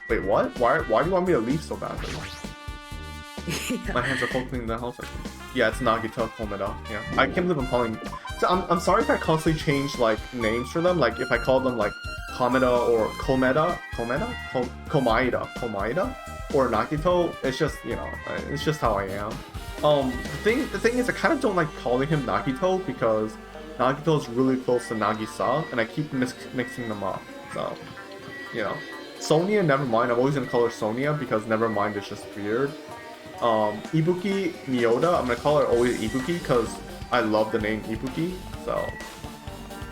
Wait, what? Why do you want me to leave so badly? My hands are full cleaning the house. Yeah, it's Nagito Komeda. Yeah, I can't believe I'm calling. So I'm sorry if I constantly change like names for them. Like if I call them like Komeda or Komaida, or Nagito. It's just, you know, it's just how I am. The thing is, I kind of don't like calling him Nagito because Nagito is really close to Nagisa, and I keep mixing them up. So, you know, Sonia, Nevermind. I'm always gonna call her Sonia because Nevermind is just weird. Ibuki Miyoda, I'm gonna call her always Ibuki because I love the name Ibuki. So,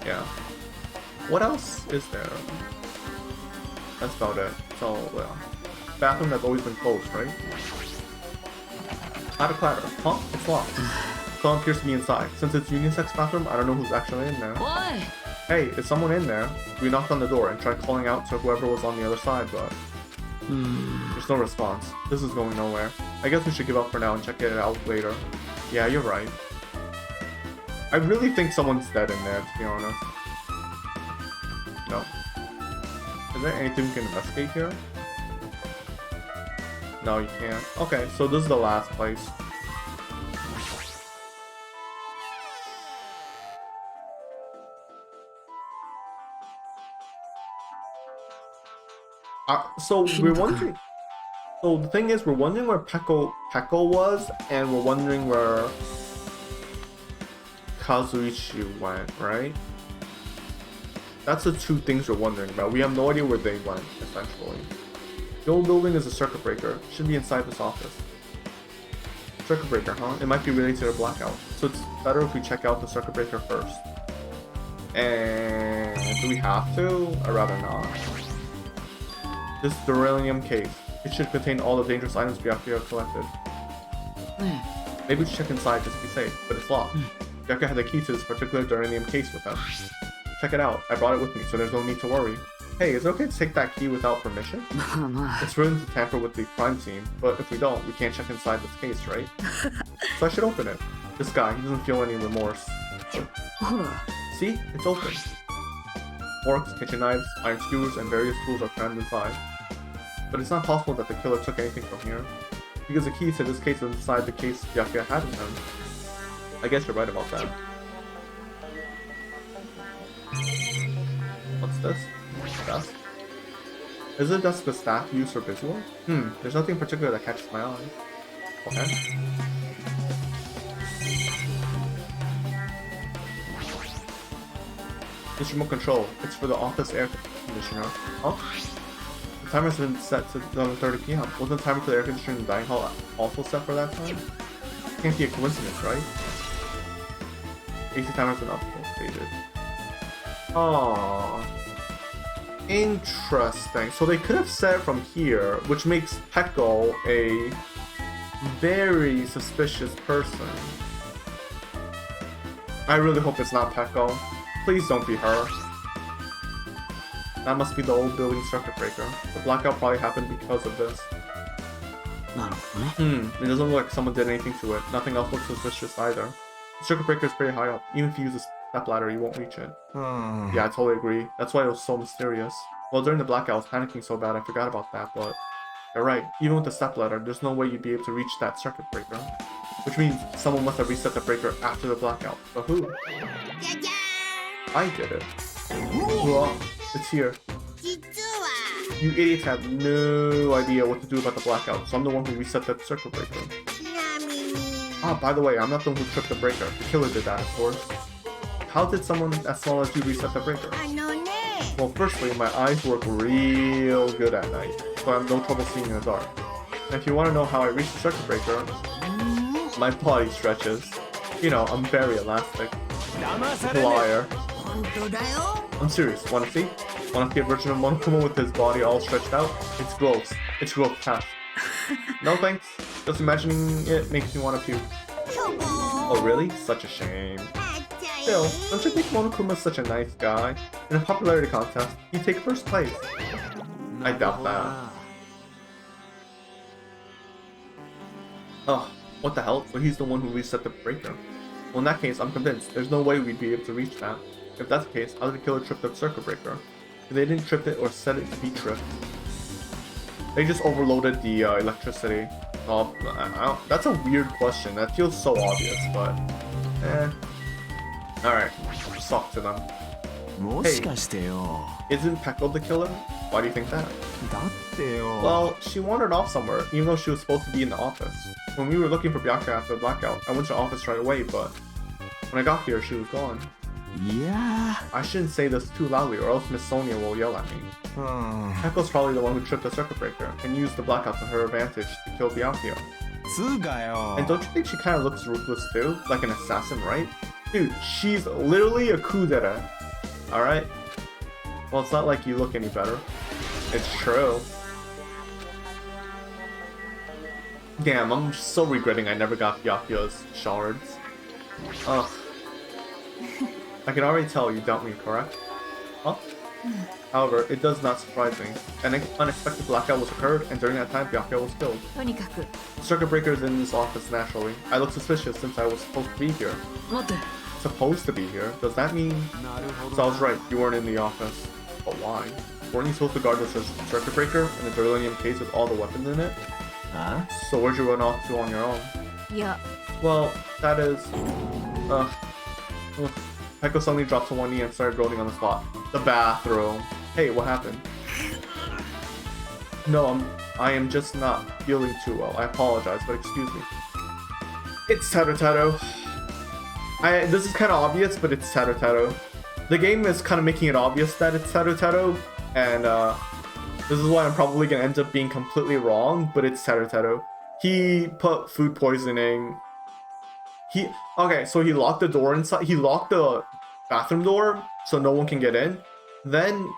yeah. What else is there? That's about it. So, bathroom that's always been closed, right? Clatter. Huh? It's locked. Someone appears to be inside. Since it's unisex bathroom, I don't know who's actually in there. Why? Hey, is someone in there? We knocked on the door and tried calling out to whoever was on the other side, but there's no response. This is going nowhere. I guess we should give up for now and check it out later. Yeah, you're right. I really think someone's dead in there, to be honest. No. Is there anything we can investigate here? No, you can't. Okay, so this is the last place. So we're wondering. So the thing is, we're wondering where Peko was, and we're wondering where Kazuichi went, right? That's the two things we're wondering about. We have no idea where they went, essentially. The old building is a circuit breaker. Should be inside this office. Circuit breaker, huh? It might be related to a blackout. So it's better if we check out the circuit breaker first. And do we have to? I'd rather not. This beryllium case. It should contain all the dangerous items Byakuya collected. Maybe we should check inside just to be safe, but it's locked. Byakuya had the key to this particular beryllium case with him. check it out. I brought it with me, so there's no need to worry. Hey, is it okay to take that key without permission? It's written to tamper with the crime scene, but if we don't, we can't check inside this case, right? So I should open it. This guy, he doesn't feel any remorse. See? It's open. Forks, kitchen knives, iron skewers, and various tools are crammed inside. But it's not possible that the killer took anything from here, because the key to this case is inside the case Byakuya had in him. I guess you're right about that. What's this? Dust? Is it dust the staff use for visual? There's nothing in particular that catches my eye. Okay. This remote control, it's for the office air conditioner. Huh? The timer's been set to 11:30 p.m. Wasn't the timer for the air conditioner in the dining hall also set for that time? Can't be a coincidence, right? AC timer's been updated. Aww. Interesting. So they could have set it from here, which makes Peko a very suspicious person. I really hope it's not Peko. Please don't be her. That must be the old building circuit breaker. The blackout probably happened because of this. It doesn't look like someone did anything to it. Nothing else looks suspicious either. The circuit breaker is pretty high up. Even if you use a stepladder, you won't reach it. Yeah, I totally agree. That's why it was so mysterious. Well, during the blackout, I was panicking so bad I forgot about that, but you're right. Even with the stepladder, there's no way you'd be able to reach that circuit breaker. Which means someone must have reset the breaker after the blackout. But who? I did it. Well, it's here. You idiots have no idea what to do about the blackout, so I'm the one who reset that circuit breaker. Ah, by the way, I'm not the one who tripped the breaker. The killer did that, of course. How did someone as small as you reset the breaker? Well, firstly, my eyes work real good at night, so I have no trouble seeing in the dark. And if you want to know how I reached the circuit breaker, my body stretches. You know, I'm very elastic. Liar. I'm serious. Want to see? Want to see a version of Monokuma with his body all stretched out? It's gross. It's grotesque. No thanks. Just imagining it makes me want to puke. Oh really? Such a shame. Still, don't you think Monokuma is such a nice guy? In a popularity contest, he'd take first place. I doubt that. Ugh, what the hell? So he's the one who reset the breaker. Well, in that case, I'm convinced there's no way we'd be able to reach that. If that's the case, how did the killer trip the circuit breaker? If they didn't trip it or set it to be tripped. They just overloaded the electricity. Oh, that's a weird question. That feels so obvious, but Alright, talk to them. Hey, isn't Peko the killer? Why do you think that? Well, she wandered off somewhere, even though she was supposed to be in the office. When we were looking for Byakuya after the blackout, I went to the office right away, but when I got here, she was gone. Yeah. I shouldn't say this too loudly, or else Miss Sonia will yell at me. Peko's probably the one who tripped the circuit breaker and used the blackout to her advantage to kill Byakuya. And don't you think she kind of looks ruthless too? Like an assassin, right? Dude, she's literally a kudera. Alright? Well, it's not like you look any better. It's true. Damn, I'm so regretting I never got Byakuya's shards. Ugh. I can already tell you doubt me, correct? Huh? However, it does not surprise me. An unexpected blackout was occurred, and during that time, Byakuya was killed. The circuit breaker is in this office naturally. I look suspicious since I was supposed to be here. Supposed to be here? Does that mean... So I was right, you weren't in the office. But why? Weren't you supposed to guard the circuit breaker and the beryllium case with all the weapons in it? Huh? So where'd you run off to on your own? Yeah. Well, that is... Peko suddenly dropped to one knee and started groaning on the spot. The bathroom. Hey, what happened? No, I am just not feeling too well. I apologize, but excuse me. It's Taru. This is kind of obvious, but it's Taru. The game is kind of making it obvious that it's Taru, and this is why I'm probably gonna end up being completely wrong, but it's Taru. He put food poisoning. Okay, so he locked the door inside. He locked the bathroom door so no one can get in. Then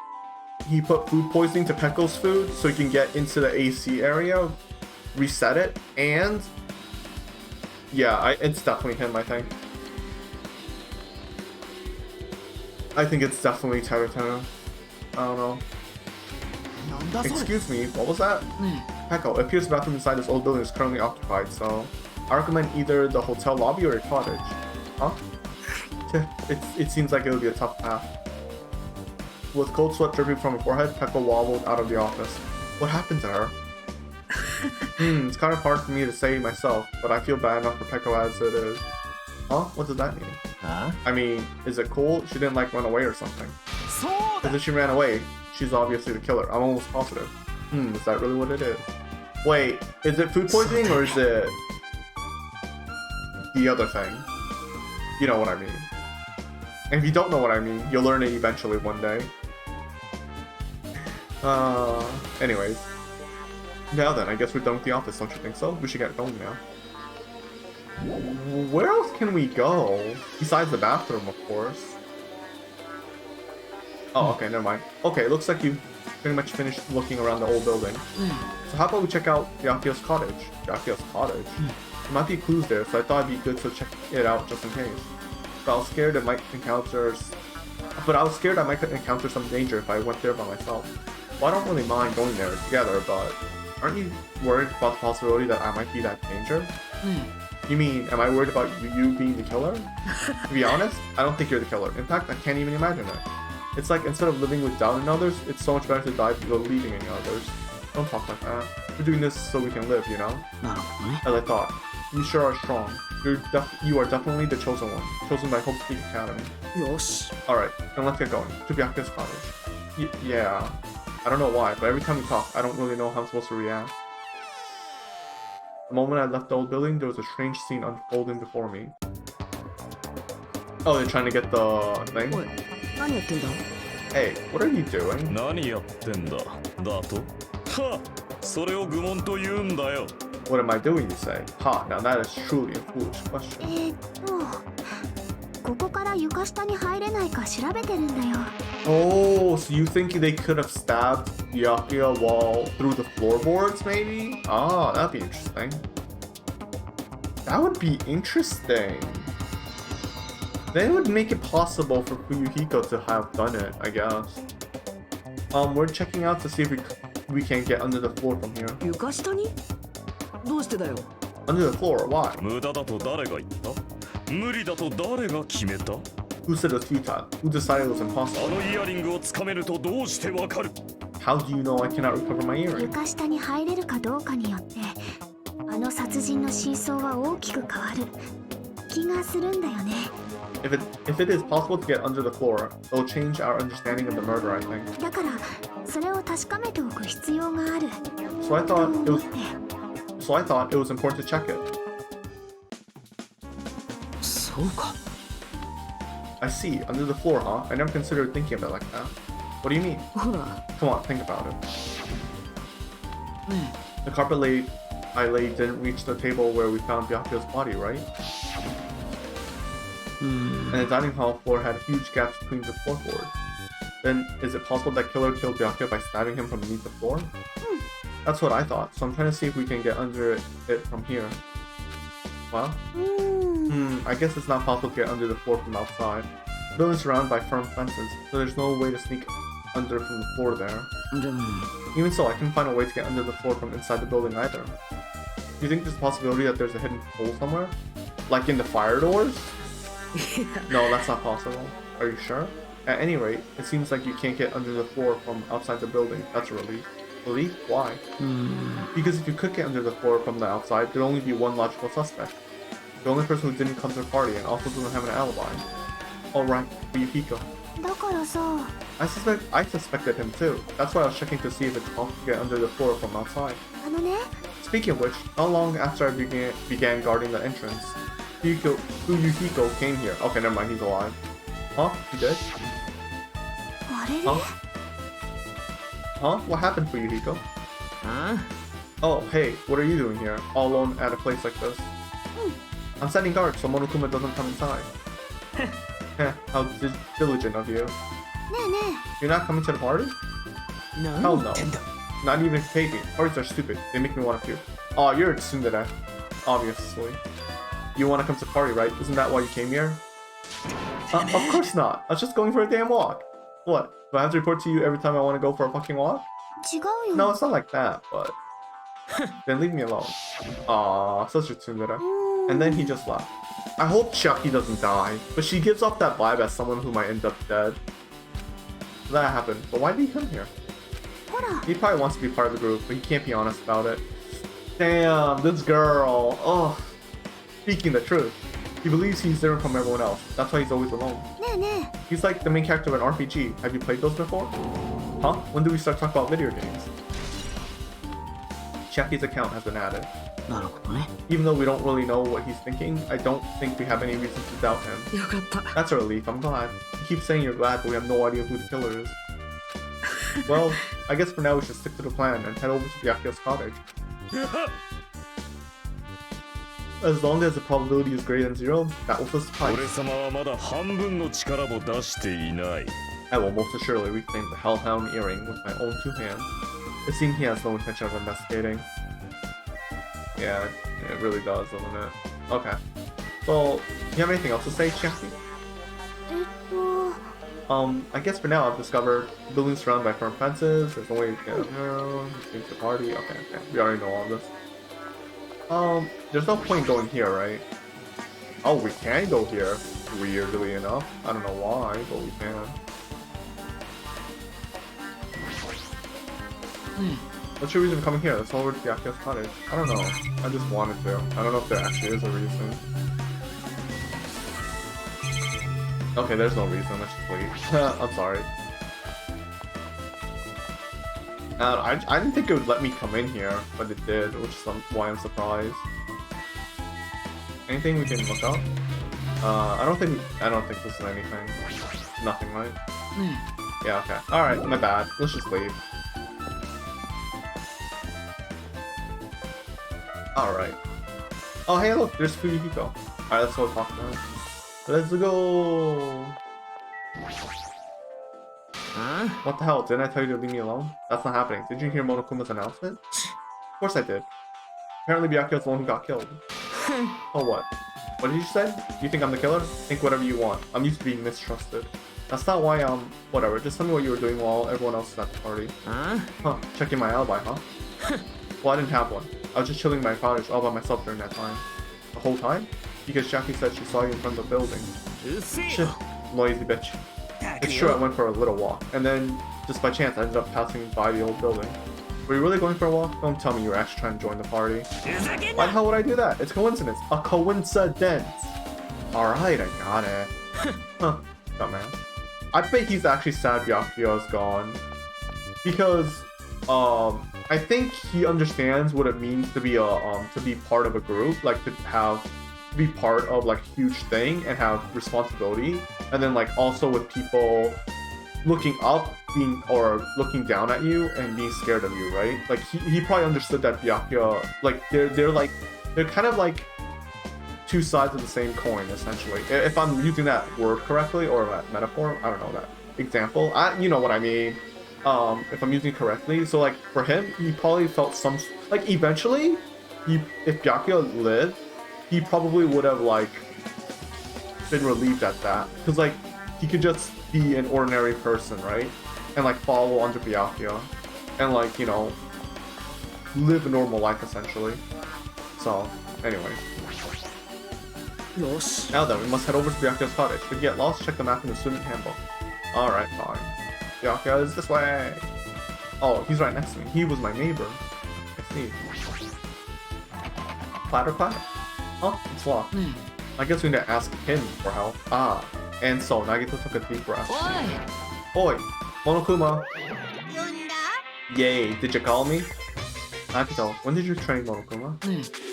he put food poisoning to Peko's food so he can get into the AC area, reset it, and yeah, it's definitely him, I think. I think it's definitely Teruteru. I don't know. Excuse me, what was that? Peko, it appears the bathroom inside this old building is currently occupied, so I recommend either the hotel lobby or a cottage. Huh? It seems like it would be a tough path. With cold sweat dripping from her forehead, Peko wobbled out of the office. What happened to her? It's kind of hard for me to say myself, but I feel bad enough for Peko as it is. Huh? What does that mean? Huh? I mean, is it cool? She didn't like run away or something. Because if she ran away, she's obviously the killer. I'm almost positive. Is that really what it is? Wait, is it food poisoning or is it the other thing? You know what I mean. And if you don't know what I mean, you'll learn it eventually one day. Anyways. Now then, I guess we're done with the office, don't you think so? We should get going now. Where else can we go? Besides the bathroom, of course. Oh, okay, never mind. Okay, looks like you've pretty much finished looking around the old building. So how about we check out Yakio's cottage? Yakio's cottage? There might be clues there, so I thought it'd be good to check it out just in case. But I was scared I might encounter some danger if I went there by myself. Well, I don't really mind going there together, but aren't you worried about the possibility that I might be that danger? You mean, am I worried about you being the killer? To be honest, I don't think you're the killer. In fact, I can't even imagine it. It's like, instead of living with doubt in others, it's so much better to die believing in others. Don't talk like that. We're doing this so we can live, you know? As I thought. You sure are strong. You are definitely the chosen one. Chosen by Hope Peak Academy. Yosh. Alright, then let's get going. To Byakuya's cottage. Yeah. I don't know why, but every time we talk, I don't really know how I'm supposed to react. The moment I left the old building, there was a strange scene unfolding before me. Oh, they're trying to get the thing? Hey, what are you doing? What am I doing, you say? Ha, now that is truly a foolish question. Oh, so you think they could have stabbed Byakuya while through the floorboards, maybe? Ah, that'd be interesting. That would be interesting. Then it would make it possible for Fuyuhiko to have done it, I guess. We're checking out to see if we can get under the floor from here. Under the floor, why? Who said it was futile? Who decided it was impossible? How do you know I cannot recover my earring? If it is possible to get under the floor, it will change our understanding of the murder, I think. So I thought it was important to check it. I see, under the floor, huh? I never considered thinking of it like that. What do you mean? Come on, think about it. The carpet I laid didn't reach the table where we found Byakuya's body, right? And the dining hall floor had huge gaps between the floorboards. Then, is it possible that killer killed Byakuya by stabbing him from beneath the floor? That's what I thought, so I'm trying to see if we can get under it from here. Well? I guess it's not possible to get under the floor from outside. The building is surrounded by firm fences, so there's no way to sneak under from the floor there. Even so, I couldn't find a way to get under the floor from inside the building either. Do you think there's a possibility that there's a hidden hole somewhere? Like in the fire doors? No, that's not possible. Are you sure? At any rate, it seems like you can't get under the floor from outside the building. That's a relief. Relief? Why? Because if you could get under the floor from the outside, there'd only be one logical suspect. The only person who didn't come to the party and also doesn't have an alibi. Alright, Fuyuhiko. I suspected him too. That's why I was checking to see if it's possible to get under the floor from outside. Speaking of which, not long after I began guarding the entrance, Fuyuhiko came here. Okay, never mind, he's alive. Huh? He did? Huh? Huh? What happened, Fuyuhiko? Oh, hey, what are you doing here? All alone at a place like this? I'm setting guard so Monokuma doesn't come inside. How diligent of you. You're not coming to the party? No. Hell no. Not even if you pay me. Parties are stupid. They make me want to puke. Oh, you're a tsundere. Obviously. You want to come to the party, right? Isn't that why you came here? Of course not. I was just going for a damn walk. What? Do I have to report to you every time I want to go for a fucking walk? 違うよ。 No, it's not like that, but... then leave me alone. Aww, such a tsundere. And then he just left. I hope Chiaki doesn't die, but she gives off that vibe as someone who might end up dead. That happened, but why did he come here? ほら。 He probably wants to be part of the group, but he can't be honest about it. Damn, this girl. Oh, speaking the truth. He believes he's different from everyone else. That's why he's always alone. ねえね He's like the main character of an RPG. Have you played those before? Huh? When do we start talking about video games? Chiaki's account has been added. なるほどね。 Even though we don't really know what he's thinking, I don't think we have any reason to doubt him. よかった。 That's a relief, I'm glad. You keep saying you're glad, but we have no idea who the killer is. Well, I guess for now we should stick to the plan and head over to Byakuya's cottage. As long as the probability is greater than 0, that will suffice. 俺様はまだ半分の力も出していない。 I will most assuredly reclaim the Hellhound earring with my own 2 hands. It seems he has no intention of investigating. Yeah, it really does, doesn't it? Okay. So, you have anything else to say, Chiaki? え。I guess for now I've discovered buildings surrounded by firm fences. There's no way to get around. Seems the party. Okay. We already know all this. There's no point going here, right? Oh, we can go here. Weirdly enough. I don't know why, but we can. What's your reason for coming here? Let's go over to Byakuya's cottage. I don't know. I just wanted to. I don't know if there actually is a reason. Okay, there's no reason. Let's just leave. I'm sorry. I didn't think it would let me come in here, but it did, which is why I'm surprised. Anything we can look up? I don't think this is anything. Nothing, right? Yeah, okay. Alright, my bad. Let's just leave. Alright. Oh, hey, look, there's Fuyuhiko. Alright, let's go talk to her. Let's go! Huh? What the hell? Didn't I tell you to leave me alone? That's not happening. Did you hear Monokuma's announcement? Of course I did. Apparently Byakuya's the one who got killed. Oh, what? What did you say? You think I'm the killer? Think whatever you want. I'm used to being mistrusted. That's not why, whatever. Just tell me what you were doing while everyone else was at the party. Huh? Huh, checking my alibi, huh? Well, I didn't have one. I was just chilling in my cottage all by myself during that time. The whole time? Because Jackie said she saw you in front of the building. Shit, noisy bitch. It's true I went for a little walk, and then, just by chance, I ended up passing by the old building. Were you really going for a walk? Don't tell me you were actually trying to join the party. Why the hell would I do that? It's coincidence. A coincidence! Alright, I got it. Huh, dumbass. I bet he's actually sad Byakuya's gone. Because, I think he understands what it means to be part of a group, like to be part of like a huge thing and have responsibility, and then like also with people looking up, or looking down at you and being scared of you, right? Like he probably understood that Byakuya, like they're kind of like 2 sides of the same coin, essentially. If I'm using that word correctly, or that metaphor, I don't know, that example. You know what I mean. If I'm using it correctly. So like for him, he probably felt some, like eventually, if Byakuya lived, he probably would have like been relieved at that, because like he could just be an ordinary person, right? And like follow under Byakuya, and like, you know, live a normal life essentially. So anyway. よし。 Now then, we must head over to Byakuya's cottage. If you get lost, check the map in the student handbook. Alright, fine. Byakuya is this way. Oh, he's right next to me. He was my neighbor. I see. Clatter, clatter. Oh, it's locked. I guess we need to ask him for help. Ah, and so Nagito took a deep breath. Oi, Monokuma. 呼んだ Yay, did you call me? Nagito, when did you train Monokuma?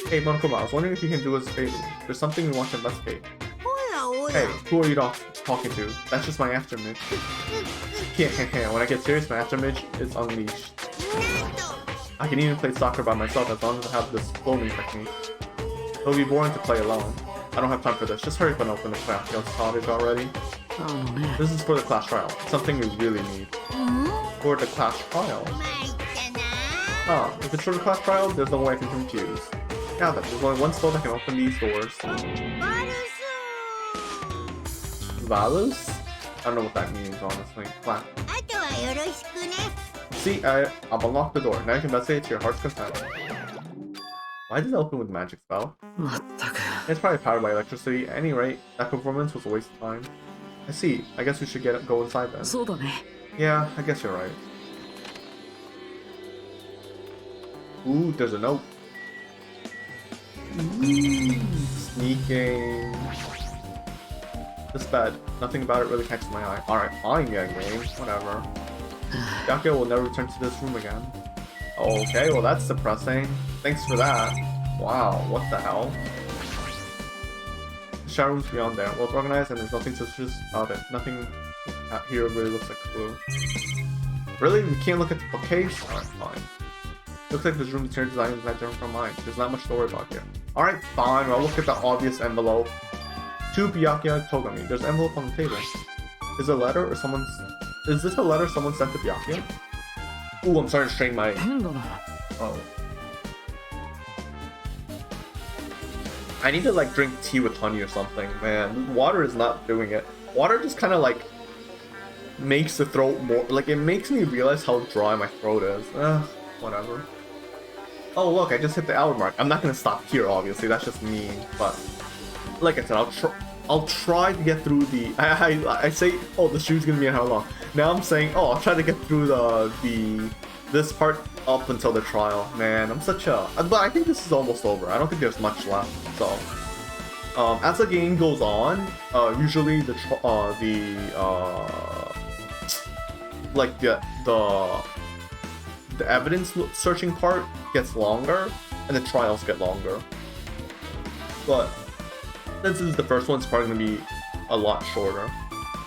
Hey, Monokuma, I was wondering if you can do us a favor. There's something we want to investigate. ほらお Hey, や who are you talking to? That's just my afterimage. When I get serious, my afterimage is unleashed. なんと I can even play soccer by myself as long as I have this cloning technique. It'll be boring to play alone. I don't have time for this. Just hurry up and open the Byakuya's cottage already. あのね。 This is for the class trial. Something we really need. うん For the class trial. 参ったな Ah, if it's for the class trial, there's no way I can confuse. Now then, there's only one spell that can open these doors. バルス Valus? I don't know what that means, honestly. Flat. あとはよろしくね。 See, I've unlocked the door. Now you can investigate to your heart's content. Why did it open with magic spell? まったく It's probably powered by electricity. At any rate, that performance was a waste of time. I see. I guess we should go inside then. そうだね Yeah, I guess you're right. Ooh, there's a note. Sneaking. This bed. Nothing about it really catches my eye. Alright, fine, young game. Whatever. Yakuya will never return to this room again. Okay, well that's depressing. Thanks for that. Wow, what the hell? The shower room's beyond there. Well, it's organized and there's nothing suspicious about it. Nothing here really looks like a clue. Really? We can't look at the bookcase? Alright, fine. Looks like this room's interior design is not different from mine. There's not much to worry about here. Alright, fine. I'll look at the obvious envelope. To Byakuya Togami. There's an envelope on the table. Is it a letter or someone's... Is this a letter someone sent to Byakuya? Ooh, I'm starting to strain my... 変だな Oh. I need to like drink tea with honey or something, man. Water is not doing it. Water just kind of like makes the throat more... Like, it makes me realize how dry my throat is. Whatever. Oh, look, I just hit the hour mark. I'm not gonna stop here, obviously. That's just me. But, like I said, I'll try to get through the... I say, oh, the shoe's gonna be in how long? Now I'm saying, oh, I'll try to get through this part up until the trial. Man, I'm such a... But I think this is almost over. I don't think there's much left. So, as the game goes on, usually the evidence searching part gets longer, and the trials get longer. But since this is the first one, it's probably gonna be a lot shorter.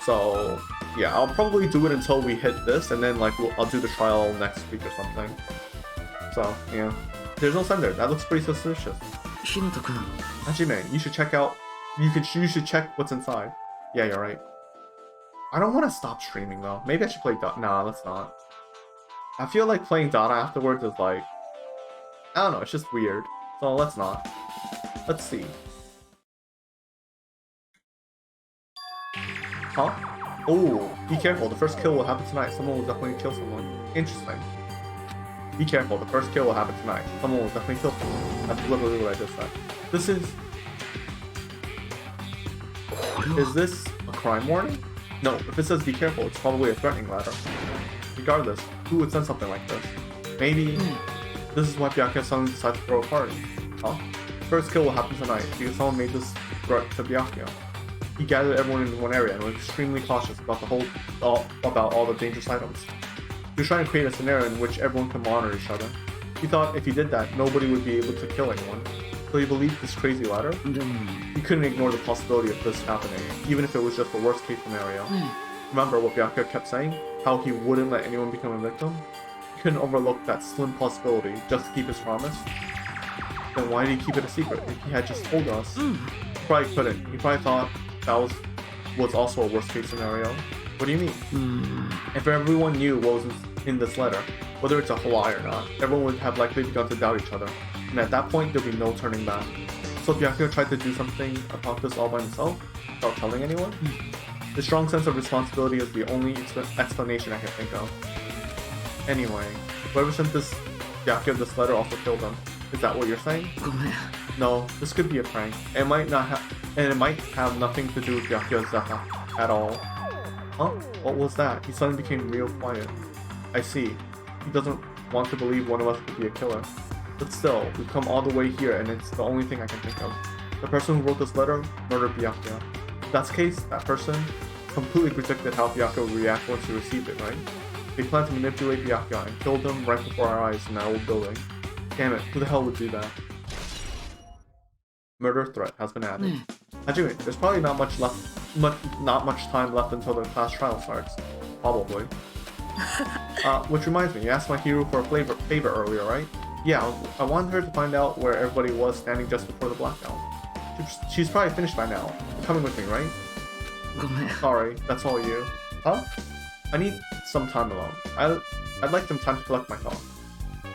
So yeah, I'll probably do it until we hit this, and then like I'll do the trial next week or something. So yeah, there's no sender. That looks pretty suspicious. ひなたくん Hajime, you should check out. You should check what's inside. Yeah, you're right. I don't want to stop streaming though. Maybe I should play Dota. Nah, let's not. I feel like playing Dota afterwards is like, I don't know, it's just weird. So let's not. Let's see. Huh? Oh, be careful. The first kill will happen tonight. Someone will definitely kill someone. Interesting. Be careful. The first kill will happen tonight. Someone will definitely kill someone. That's literally what I just said. This is... Is this a crime warning? No, if it says be careful, it's probably a threatening letter. Regardless, who would send something like this? Maybe this is why Byakuya-san decided to throw a party. Huh? First kill will happen tonight because someone made this threat to Byakuya. He gathered everyone in one area and was extremely cautious about all the dangerous items. He was trying to create a scenario in which everyone could monitor each other. He thought if he did that, nobody would be able to kill anyone. So he believed this crazy letter. でも He couldn't ignore the possibility of this happening, even if it was just the worst case scenario. Remember what Byakuya kept saying? How he wouldn't let anyone become a victim? He couldn't overlook that slim possibility just to keep his promise. Then why did he keep it a secret if he had just told us? He probably couldn't. He probably thought that was also a worst case scenario. What do you mean? If everyone knew what was in this letter, whether it's a lie or not, everyone would have likely begun to doubt each other. And at that point, there'd be no turning back. So Byakuya tried to do something about this all by himself, without telling anyone? The strong sense of responsibility is the only explanation I can think of. Anyway, whoever sent Byakuya this letter also killed him. Is that what you're saying? ごめん No, this could be a prank. It might have nothing to do with Byakuya's death at all. Huh? What was that? He suddenly became real quiet. I see. He doesn't want to believe one of us could be a killer. But still, we've come all the way here and it's the only thing I can think of. The person who wrote this letter murdered Byakuya. If that's the case, that person completely predicted how Byakuya would react once he received it, right? They planned to manipulate Byakuya and killed him right before our eyes in that old building. Damn it, who the hell would do that? Murder threat has been added. Hajime, there's probably not much time left until the class trial starts. Probably. Which reminds me, you asked my hero for a favor earlier, right? Yeah, I wanted her to find out where everybody was standing just before the blackout. She's probably finished by now. You're coming with me, right? ごめん Sorry, that's all you. Huh? I need some time alone. I'd like some time to collect my thoughts.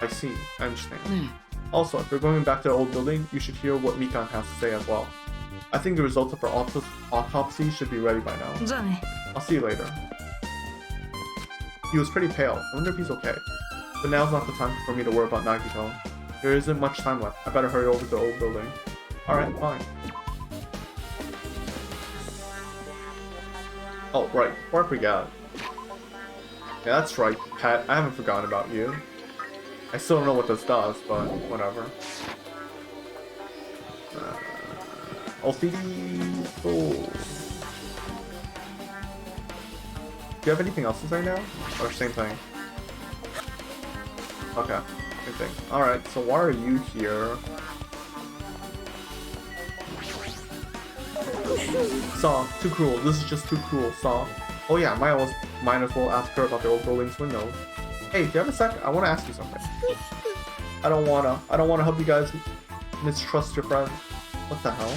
I see, I understand. Also, if you're going back to the old building, you should hear what Mikan has to say as well. I think the results of her autopsy should be ready by now. じゃあね。 I'll see you later. He was pretty pale. I wonder if he's okay. But now's not the time for me to worry about Nagito. There isn't much time left. I better hurry over to the old building. Alright, fine. Oh, right. Before I forget. Yeah, that's right, Pet. I haven't forgotten about you. I still don't know what this does, but whatever. LCD. Oh. Do you have anything else to say now? Or same thing? Okay, same thing. Alright, so why are you here? Saw, too cruel. This is just too cruel, Saw. Oh yeah, might as well ask her about the old building's windows. Hey, do you have a sec? I want to ask you something. I don't wanna help you guys mistrust your friend. What the hell?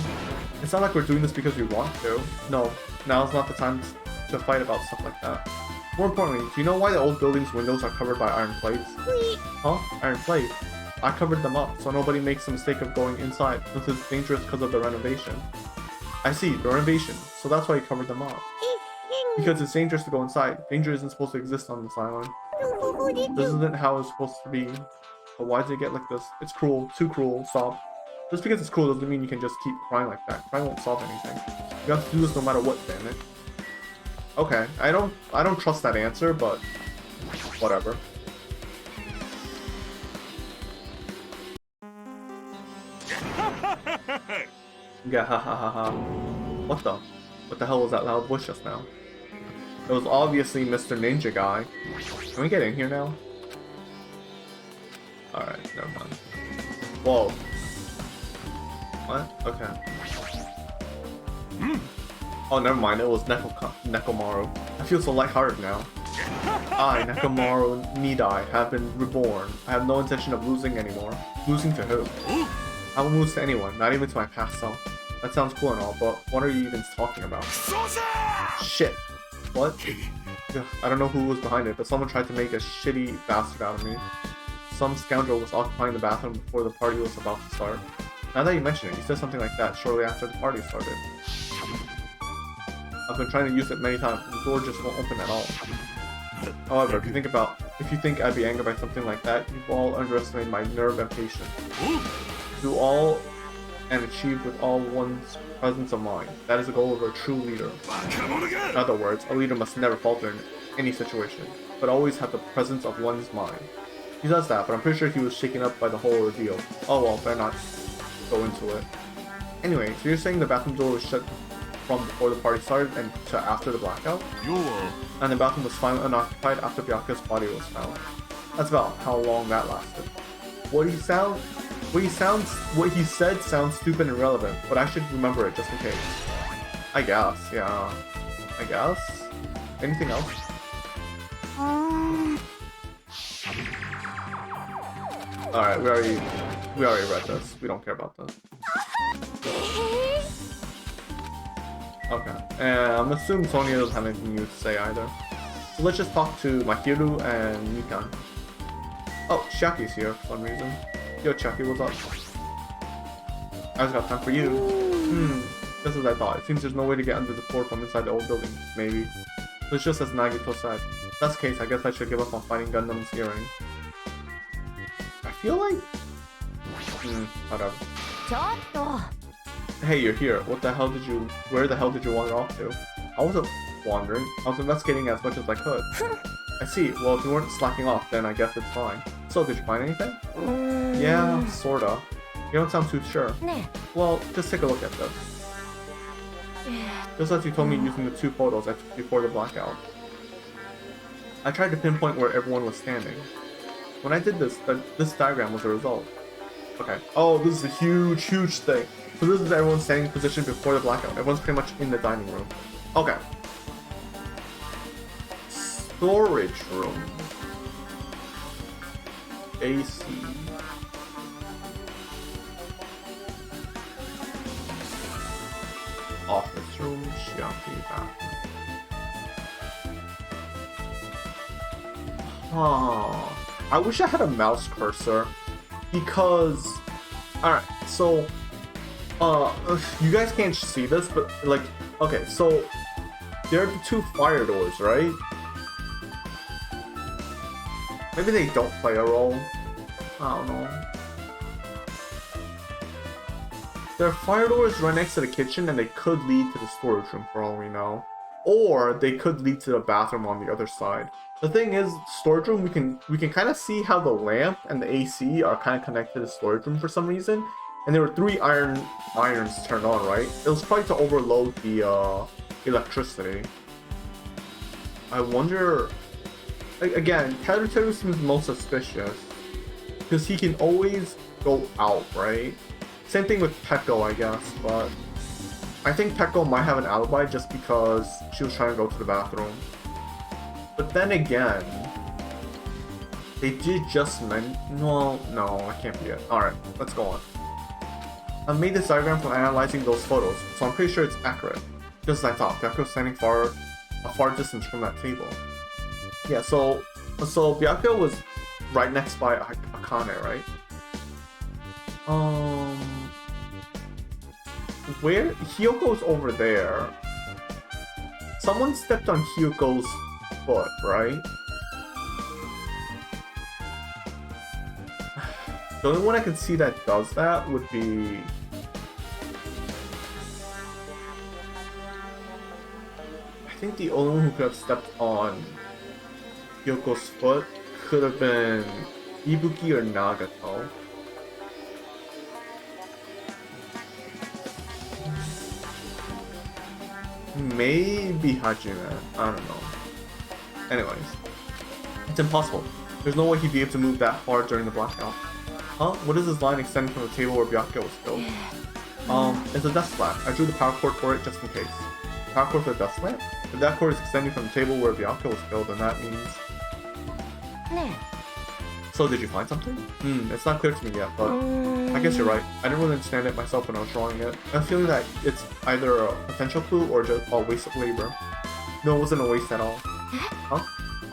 It's not like we're doing this because we want to. No, now's not the time to fight about stuff like that. More importantly, do you know why the old building's windows are covered by iron plates? Huh? Iron plates? I covered them up so nobody makes the mistake of going inside since it's dangerous because of the renovation. I see, the renovation. So that's why you covered them up. Because it's dangerous to go inside. Danger isn't supposed to exist on this island. This isn't how it's supposed to be. But why did it get like this? It's cruel. Too cruel. Stop. Just because it's cruel doesn't mean you can just keep crying like that. Crying won't solve anything. You have to do this no matter what, damn it. Okay, I don't trust that answer, but whatever. Yeah, ha ha ha ha. What the hell was that loud voice just now? It was obviously Mr. Ninja Guy. Can we get in here now? Alright, never mind. Whoa. What? Okay. Oh, never mind. It was Nekomaru. I feel so lighthearted now. I, Nekomaru Nidai, have been reborn. I have no intention of losing anymore. Losing to who? I won't lose to anyone, not even to my past self. That sounds cool and all, but what are you even talking about? Shit. What? Ugh, I don't know who was behind it, but someone tried to make a shitty bastard out of me. Some scoundrel was occupying the bathroom before the party was about to start. Now that you mention it, you said something like that shortly after the party started. I've been trying to use it many times, and the door just won't open at all. However, if you think I'd be angered by something like that, you've all underestimated my nerve and patience. Do all and achieve with all one's presence of mind. That is the goal of a true leader. In other words, a leader must never falter in any situation, but always have the presence of one's mind. He does that, but I'm pretty sure he was shaken up by the whole ordeal. Oh well, better not go into it. Anyway, so you're saying the bathroom door was shut from before the party started and to after the blackout? And the bathroom was finally unoccupied after Byakuya's body was found. That's about how long that lasted. What he said sounds stupid and irrelevant, but I should remember it just in case. I guess, yeah. I guess? Anything else? Alright, we already read this. We don't care about this. Okay. And I'm assuming Sonia doesn't have anything new to say either. So let's just talk to Mahiru and Mikan. Oh, Shaki's here for some reason. Yo, Chucky, what's up? I just got time for you. Just as I thought. It seems there's no way to get under the floor from inside the old building. Maybe. So it's just as Nagito said. If that's the case, I guess I should give up on fighting Gundam's hearing. I feel like... whatever. Hey, you're here. Where the hell did you wander off to? I wasn't wandering. I was investigating as much as I could. I see. Well, if you weren't slacking off, then I guess it's fine. So, did you find anything? Yeah, sorta. You don't sound too sure. Well, just take a look at this. Just as you told me using the two photos I took before the blackout. I tried to pinpoint where everyone was standing. When I did this, this diagram was the result. Okay. Oh, this is a huge thing. So this is everyone standing in position before the blackout. Everyone's pretty much in the dining room. Okay. Storage room. AC. Office room, Shiaki bathroom. I wish I had a mouse cursor because... Alright, so You guys can't see this, but like, okay, so there are the two fire doors, right? Maybe they don't play a role. I don't know. There are fire doors right next to the kitchen, and they could lead to the storage room for all we know. Or they could lead to the bathroom on the other side. The thing is, storage room, we can kind of see how the lamp and the AC are kind of connected to the storage room for some reason. And there were 3 irons turned on, right? It was probably to overload the electricity. I wonder. Again, Teru seems most suspicious because he can always go out, right? Same thing with Peko, I guess, but I think Peko might have an alibi just because she was trying to go to the bathroom. But then again, they did just no, I can't be it. Alright, let's go on. I made this diagram from analyzing those photos, so I'm pretty sure it's accurate. Just as I thought, Byakuyo's standing a far distance from that table. Yeah, so Byakuyo was right next by Akane, right? Where Hyoko's over there. Someone stepped on Hyoko's foot, right? The only one I can see that does that would be I think the only one who could have stepped on Hyoko's foot could have been Ibuki or Nagato. Maybe Hajime. I don't know. Anyways. It's impossible. There's no way he'd be able to move that far during the blackout. Huh? What is this line extending from the table where Byakuyo was killed? It's a dust lamp. I drew the power cord for it just in case. Power cord for the dust lamp? If that cord is extending from the table where Byakuyo was killed, then that means... So did you find something? It's not clear to me yet, but I guess you're right. I didn't really understand it myself when I was drawing it. I'm feeling that it's either a potential clue or just a waste of labor. No, it wasn't a waste at all. Huh?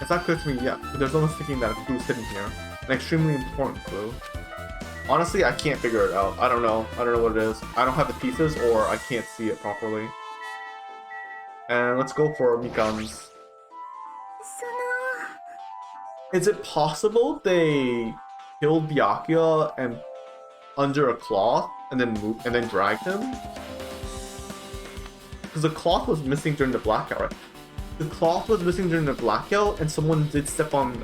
It's not clear to me yet, but there's almost thinking that a clue is hidden here. An extremely important clue. Honestly, I can't figure it out. I don't know. I don't know what it is. I don't have the pieces, or I can't see it properly. And let's go for Mikan's. Is it possible they killed Byakuya and under a cloth and then dragged him? Because the cloth was missing during the blackout, right? The cloth was missing during the blackout, and someone did step on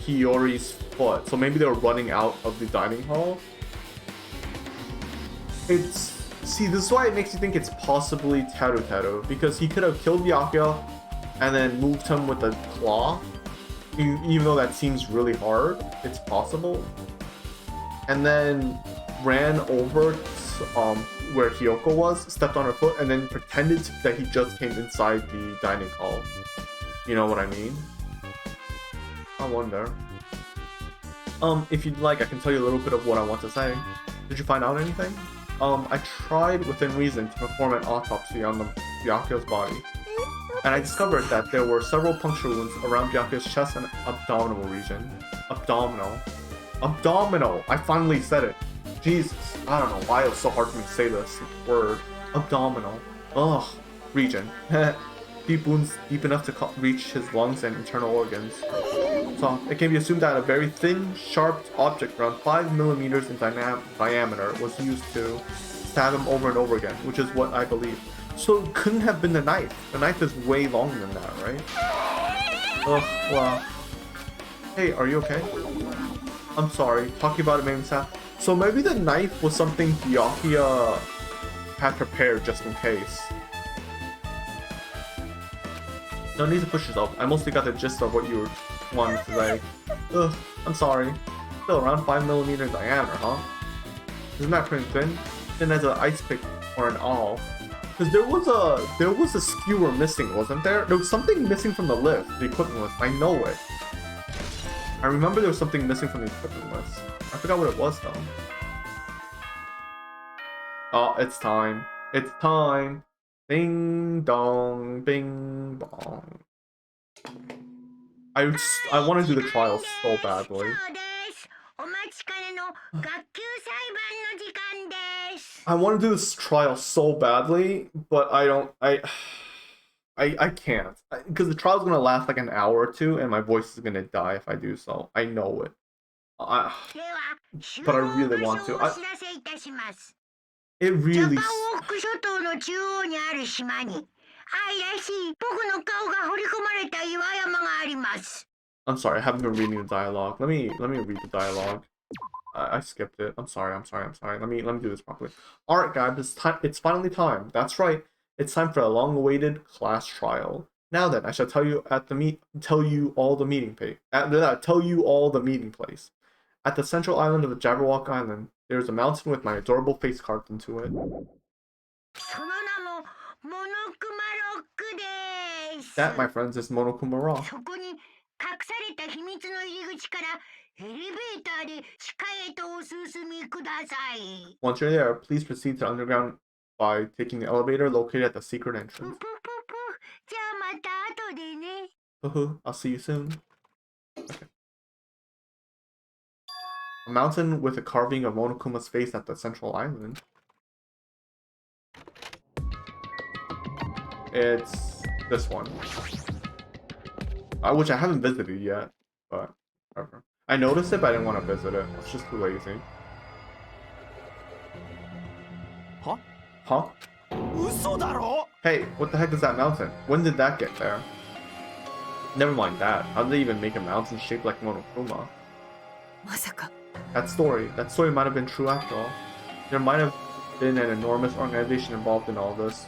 Hiyori's foot. So maybe they were running out of the dining hall. See, this is why it makes you think it's possibly Teru, because he could have killed Byakuya and then moved him with a claw. Even though that seems really hard, it's possible. And then ran over to, where Hiyoko was, stepped on her foot, and then pretended that he just came inside the dining hall. You know what I mean? I wonder. If you'd like, I can tell you a little bit of what I want to say. Did you find out anything? I tried within reason to perform an autopsy on Byakuyo's body. And I discovered that there were several puncture wounds around Byakuyo's chest and abdominal region. Abdominal! I finally said it. Jesus, I don't know why it was so hard for me to say this word. Abdominal. Ugh. Region. Deep wounds deep enough to reach his lungs and internal organs. So, it can be assumed that a very thin, sharp object around 5 millimeters in diameter was used to stab him over and over again, which is what I believe. So it couldn't have been the knife. The knife is way longer than that, right? Ugh, wow. Hey, are you okay? I'm sorry, talking about it made me sad. So maybe the knife was something Byakuya had prepared just in case. No need to push yourself. I mostly got the gist of what you were wanting to say. Ugh, I'm sorry. Still around 5 millimeter diameter, huh? Isn't that pretty thin? Thin as an ice pick or an awl. Because there was a skewer missing, wasn't there? There was something missing from the lift, the equipment list. I know it. I remember there was something missing from the equipment list. I forgot what it was though. Oh, it's time. It's time. Ding dong, bing bong. I want to do the trial so badly. お待ちかねの学級裁判の時 I want to do this trial so badly, but I don't. I can't because the trial's gonna last like an hour or two, and my voice is gonna die if I do so. I know it. I, では集 but I 合 really 場 want 所 to. をお知らせいたします。 It ジャ really. パンウォーク諸島の中央にある島に愛らしい僕の顔が彫り込まれた岩山があります。 I'm sorry, I haven't been reading the dialogue. Let me read the dialogue. I skipped it. I'm sorry. Let me do this properly. All right, guys, it's finally time. That's right. It's time for a long-awaited class trial. Now then, I shall tell you tell you all the meeting place. At the central island of Jabberwock Island, there is a mountain with my adorable face carved into it. その名もモノクマロックです。 That, my friends, is Monokuma Rock. そこに隠された秘密の入り口からエレベーターで地下へとお進みください。 Once you're there, please proceed to underground by taking the elevator located at the secret ぷ entrance. ぷぷぷ。じゃあまた後でね。 I'll see you soon. Okay. A mountain with a carving of Monokuma's face at the central island. It's this one. Which I haven't visited yet, but whatever. I noticed it, but I didn't want to visit it. It's just too lazy. Huh? Huh? 嘘だろ Hey, what the heck is that mountain? When did that get there? Never mind that. How did they even make a mountain shaped like Monokuma? まさか That story might have been true after all. There might have been an enormous organization involved in all this.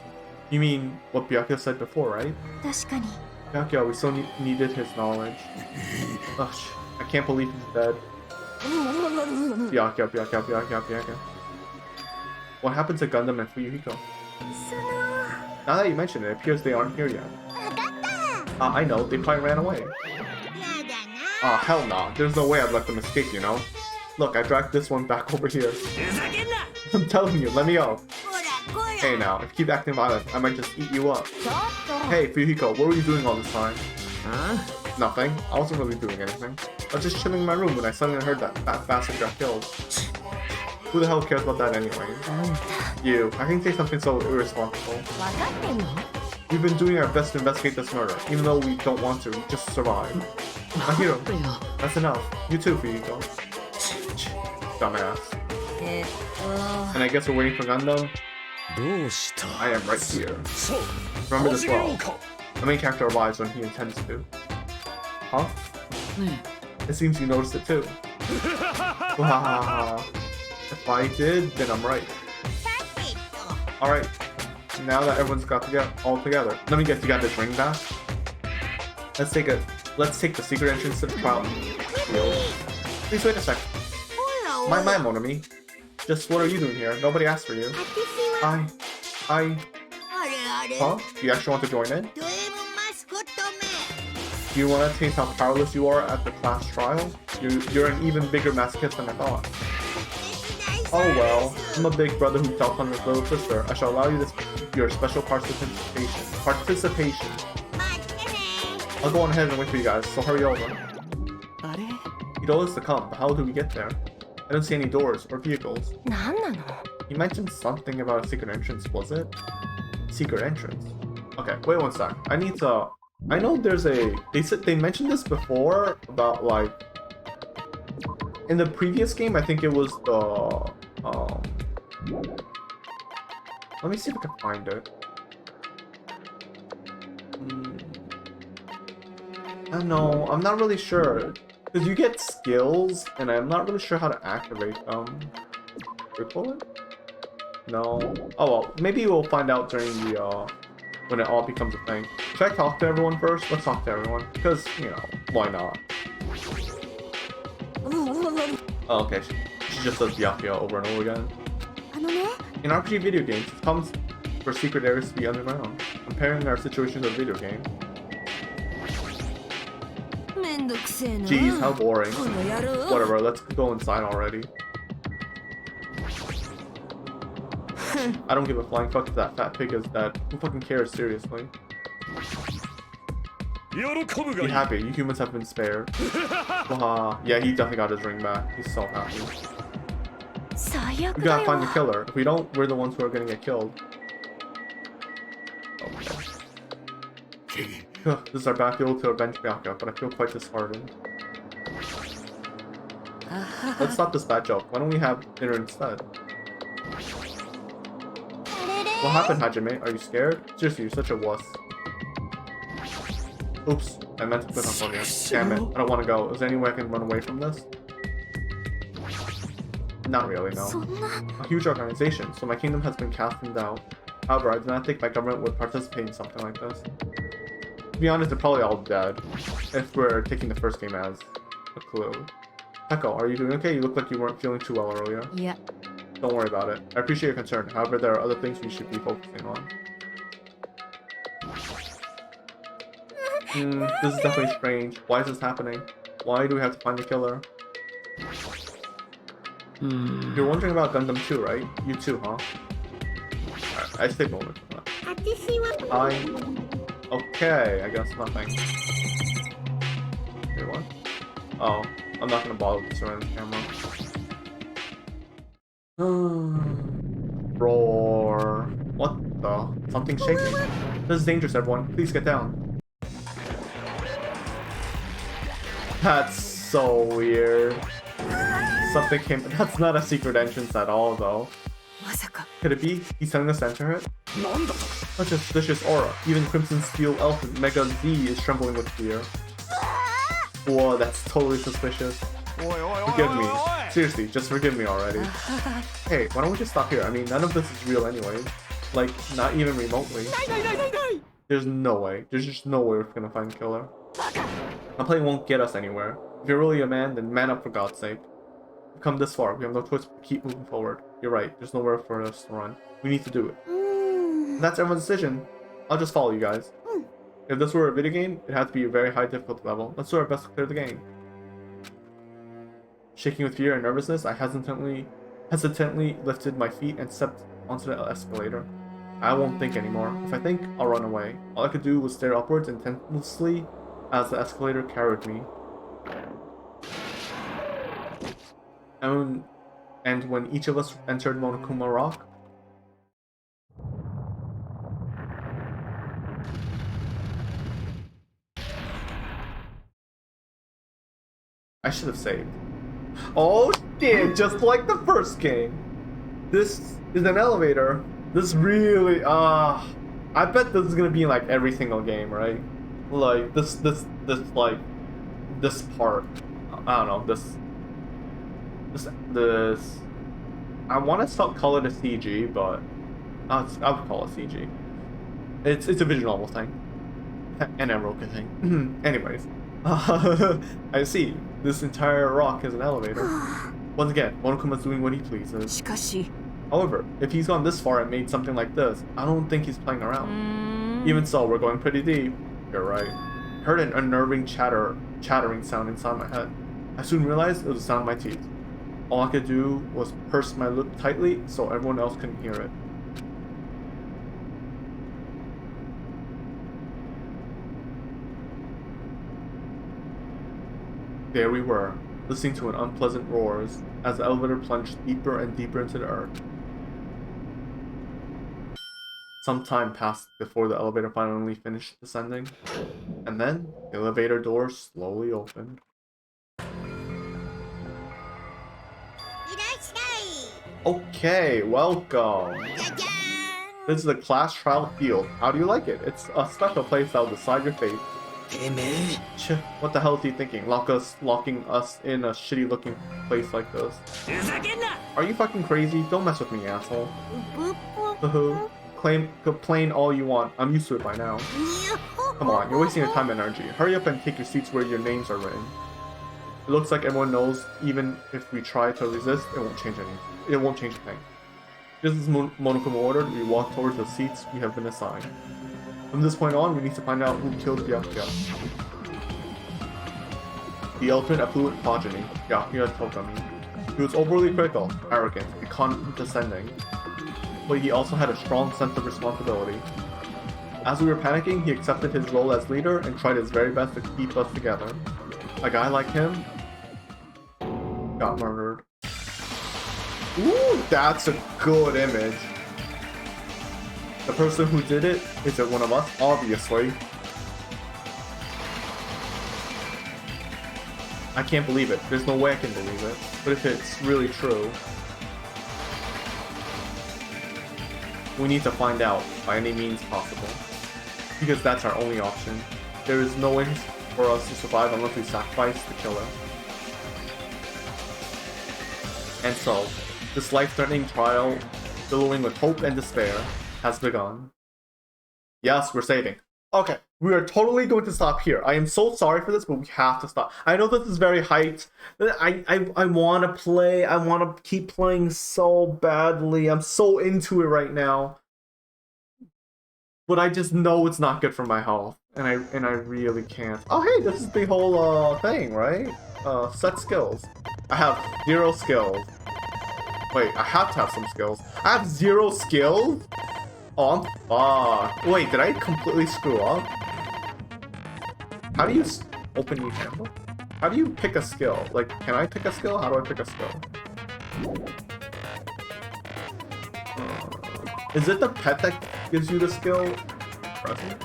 You mean what Byakuya said before, right? 確かに Byakuya, we still needed his knowledge. Ugh, I can't believe he's dead. Byakuya. What happened to Gundam and Fuyuhiko? その Now that you mention it, it appears they aren't here yet. わかった。 I know, they probably ran away. やだな。 Ah, hell nah. There's no way I'd let them escape, you know? Look, I dragged this one back over here. ふざけんな I'm telling you, let me go. こらこら。 Hey now, if you keep acting violent, I might just eat you up. ちょっと Hey, Fuyuhiko, what were you doing all this time? あ Nothing. I wasn't really doing anything. I was just chilling in my room when I suddenly heard that fat bastard got killed. Who the hell cares about that anyway? You. I can say something so irresponsible. 分かってんの We've been doing our best to investigate this murder, even though we don't want to, just survive. My hero. だよ That's enough. You too, Fuyuhiko. Dumbass. えっと And I guess we're waiting for Gundam? どうした I am right here. さ Remember あ this 始めよ well. うか The main character arrives when he intends to. Huh? ね It seems you noticed it too. Wahahaha. If I did, then I'm right. さてと。 Alright. Now that everyone's got all together. Let me guess, you got this ring back? Let's take the secret entrance to the trial. Please wait a sec. ほらほら。 My Monami. Just what are you doing here? Nobody asked for you. 私は I... あれあれ。 Huh? Do you actually want to join in? ド M マスコットめ。 Do you want to taste how powerless you are at the class trial? You're an even bigger masochist than I thought. 手伝い Oh そう well, です I'm a big brother who fell on his little sister. I shall allow you your special participation. 待ってね。 I'll go on ahead and wait for you guys, so hurry over. あれ He told us to come, but how do we get there? I don't see any doors or vehicles. 何なの He mentioned something about a secret entrance, was it? Secret entrance. Okay, wait one sec. I know there's they mentioned this before about like in the previous game. I think it was the let me see if I can find it. I don't know. I'm not really sure because you get skills, and I'm not really sure how to activate them. Recall it? No. Oh well, maybe we'll find out during the when it all becomes a thing. Should I talk to everyone first? Let's talk to everyone, because you know why not? Oh, okay. She just does Byakuya over and over again. あのね In RPG video games, it comes for secret areas to be underground. Comparing our situation to a video game. めんどくせえな Jeez, how boring. この野郎 Whatever, let's go inside already. I don't give a flying fuck if that fat pig is dead. Who fucking cares, seriously? 喜ぶが Be いい happy, you humans have been spared. Waha. Yeah, he definitely got his ring back. He's so happy. 最最悪 We だ gotta よ find the killer. If we don't, we're the ones who are gonna get killed. Okay. This is our battlefield to avenge Byakuya, but I feel quite disheartened. Let's stop this bad joke. Why don't we have dinner instead? What happened, Hajime? Are you scared? Seriously, you're such a wuss. Oops, I meant to click on Pokemon. Damn it, I don't want to go. Is there any way I can run away from this? Not really, no. そんな A huge organization, so my kingdom has been cast down. However, I do not think my government would participate in something like this. To be honest, they're probably all dead, if we're taking the first game as a clue. Echo, are you doing okay? You look like you weren't feeling too well earlier. いや Don't worry about it. I appreciate your concern. However, there are other things we should be focusing on. This is definitely strange. Why is this happening? Why do we have to find the killer? You're wondering about Gundam 2, right? You too, huh? Alright, I take a moment for that. 私は Okay, I guess nothing. Wait, what? Oh, I'm not gonna bother with surrounding the camera. Roar. What the? Something's shaking. This is dangerous, everyone. Please get down. That's so weird. Something came. That's not a secret entrance at all, though. まさか Could it be? He's telling us to enter it? Such a suspicious aura. Even Crimson Steel Elephant Mega Z is trembling with fear. Whoa, that's totally suspicious. おいおいおいおい Forgive me. おい Seriously, just forgive me already. Hey, why don't we just stop here? I mean, none of this is real anyway. Like, not even remotely. ないないないないない There's no way. There's just no way we're gonna find a killer. Our play won't get us anywhere. If you're really a man, then man up for God's sake. We've come this far. We have no choice but to keep moving forward. You're right. There's nowhere for us to run. We need to do it. うーん That's everyone's decision. I'll just follow you guys. If this were a video game, it'd have to be a very high difficulty level. Let's do our best to clear the game. Shaking with fear and nervousness, I hesitantly lifted my feet and stepped onto the escalator. I won't think anymore. If I think, I'll run away. All I could do was stare upwards intensely as the escalator carried me. And when each of us entered Monokuma Rock, I should have saved. Oh shit, just like the first game. This is an elevator. This really, I bet this is gonna be in like every single game, right? Like this part. I don't know, this. I want to call it a CG, but I would call it CG. It's a visual novel thing. An Emerald thing. Anyways. I see. This entire rock is an elevator. Once again, Monokuma's doing what he pleases. しかし However, if he's gone this far and made something like this, I don't think he's playing う around. ーん Even so, we're going pretty deep. You're right. Heard an unnerving chattering sound inside my head. I soon realized it was the sound of my teeth. All I could do was purse my lip tightly so everyone else couldn't hear it. There we were, listening to an unpleasant roars as the elevator plunged deeper and deeper into the earth. Some time passed before the elevator finally finished descending, and then the elevator door slowly opened. いらっしゃい Okay, welcome. じゃじゃーん This is the class trial field. How do you like it? It's a special place that will decide your fate. てめえ Ch, what the hell is he thinking? Locking us in a shitty looking place like this. ふざけんな Are you fucking crazy? Don't mess with me, asshole. ぷぷ Complain all you want. I'm used to it by now. にゃほ Come on, you're wasting your time and energy. Hurry up and take your seats where your names are written. It looks like everyone knows even if we try to resist, it won't change anything. It won't change a thing. Just as Monokuma ordered, we walk towards the seats we have been assigned. From this point on, we need to find out who killed Byakuya. The ultimate affluent progeny, Byakuya Togami. He was overly critical, arrogant, and condescending, but he also had a strong sense of responsibility. As we were panicking, he accepted his role as leader and tried his very best to keep us together. A guy like him got murdered. Ooh, that's a good image. The person who did it, is it one of us? Obviously. I can't believe it. There's no way I can believe it. But if it's really true, we need to find out by any means possible. Because that's our only option. There is no way for us to survive unless we sacrifice the killer. And so, this life-threatening trial, billowing with hope and despair, has begun. Yes, we're saving. Okay, we are totally going to stop here. I am so sorry for this, but we have to stop. I know this is very hyped. I want to play. I want to keep playing so badly. I'm so into it right now. But I just know it's not good for my health. And I really can't. Oh, hey, this is the whole thing, right? Set skills. I have 0 skills. Wait, I have to have some skills. I have 0 skills? Oh, I'm wait, did I completely screw up? How do you open new handbook? How do you pick a skill? Like, can I pick a skill? How do I pick a skill? Is it the pet that gives you the skill? Present?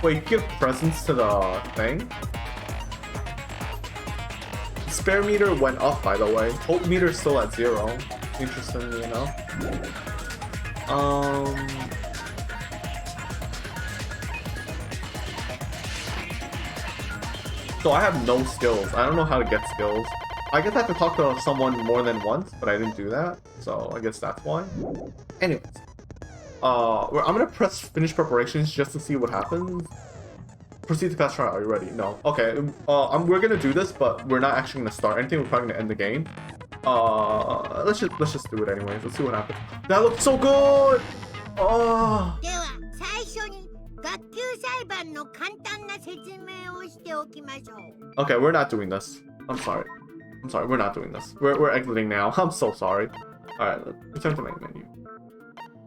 Wait, you give presents to the thing? Spare meter went up, by the way. Hope meter's still at 0. Interestingly enough. So I have no skills. I don't know how to get skills. I guess I have to talk to someone more than once, but I didn't do that. So I guess that's why. Anyways. I'm gonna press finish preparations just to see what happens. Proceed to fast trial. Are you ready? No. Okay. We're gonna do this, but we're not actually gonna start anything. We're probably gonna end the game. Let's just do it anyways. Let's see what happens. That looks so good. Oh. では最初に学級裁判の簡単な説明をしておきましょう。 Okay, we're not doing this. I'm sorry. I'm sorry. We're not doing this. We're exiting now. I'm so sorry. All right. Return to main menu.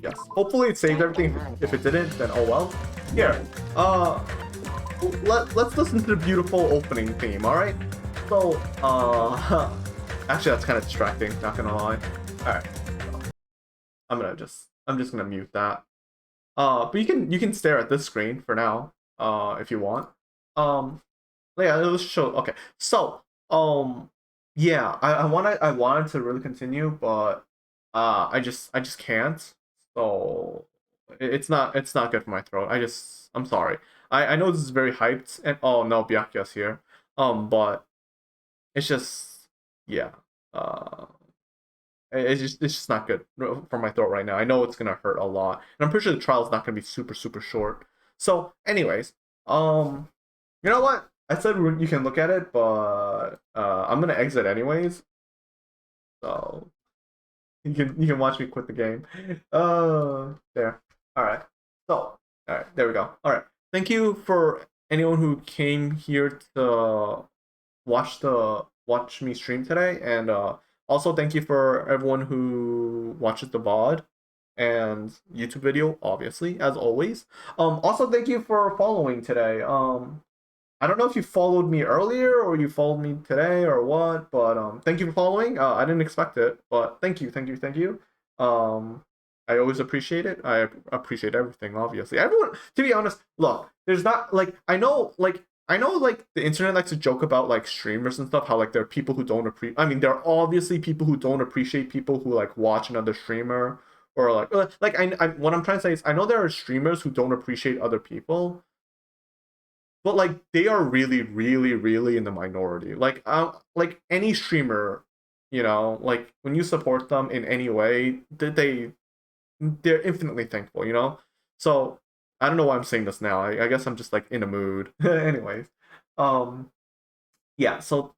Yes. Hopefully it saved everything. If it didn't, then oh well. Here. Let's listen to the beautiful opening theme. All right. So actually that's kind of distracting. Not gonna lie. All right. I'm just gonna mute that. But you can stare at this screen for now. If you want. Yeah. Let's show. Okay. So yeah. I wanted to really continue, but I just can't. So it's not good for my throat. I'm sorry. I know this is very hyped, and oh no, Byakuya's here. But it's just yeah. It's just not good for my throat right now. I know it's gonna hurt a lot, and I'm pretty sure the trial's not gonna be super short. So, anyways, you know what? I said you can look at it, but I'm gonna exit anyways. So. You can watch me quit the game. There. Alright. So, alright, there we go. Alright. Thank you for anyone who came here to watch me stream today, and also thank you for everyone who watches the VOD and YouTube video, obviously, as always. Also thank you for following today. I don't know if you followed me earlier or you followed me today or what, but thank you for following. I didn't expect it, but thank you. I always appreciate it. I appreciate everything, obviously. Everyone, to be honest, look, there's not I know the internet likes to joke about like streamers and stuff, how like there are people who don't appreciate. I mean, there are obviously people who don't appreciate people who like watch another streamer, or like what I'm trying to say is I know there are streamers who don't appreciate other people. But like they are really in the minority. Like any streamer, you know, like when you support them in any way, they're infinitely thankful, you know? So I don't know why I'm saying this now. I guess I'm just like in a mood. Anyways. Yeah, so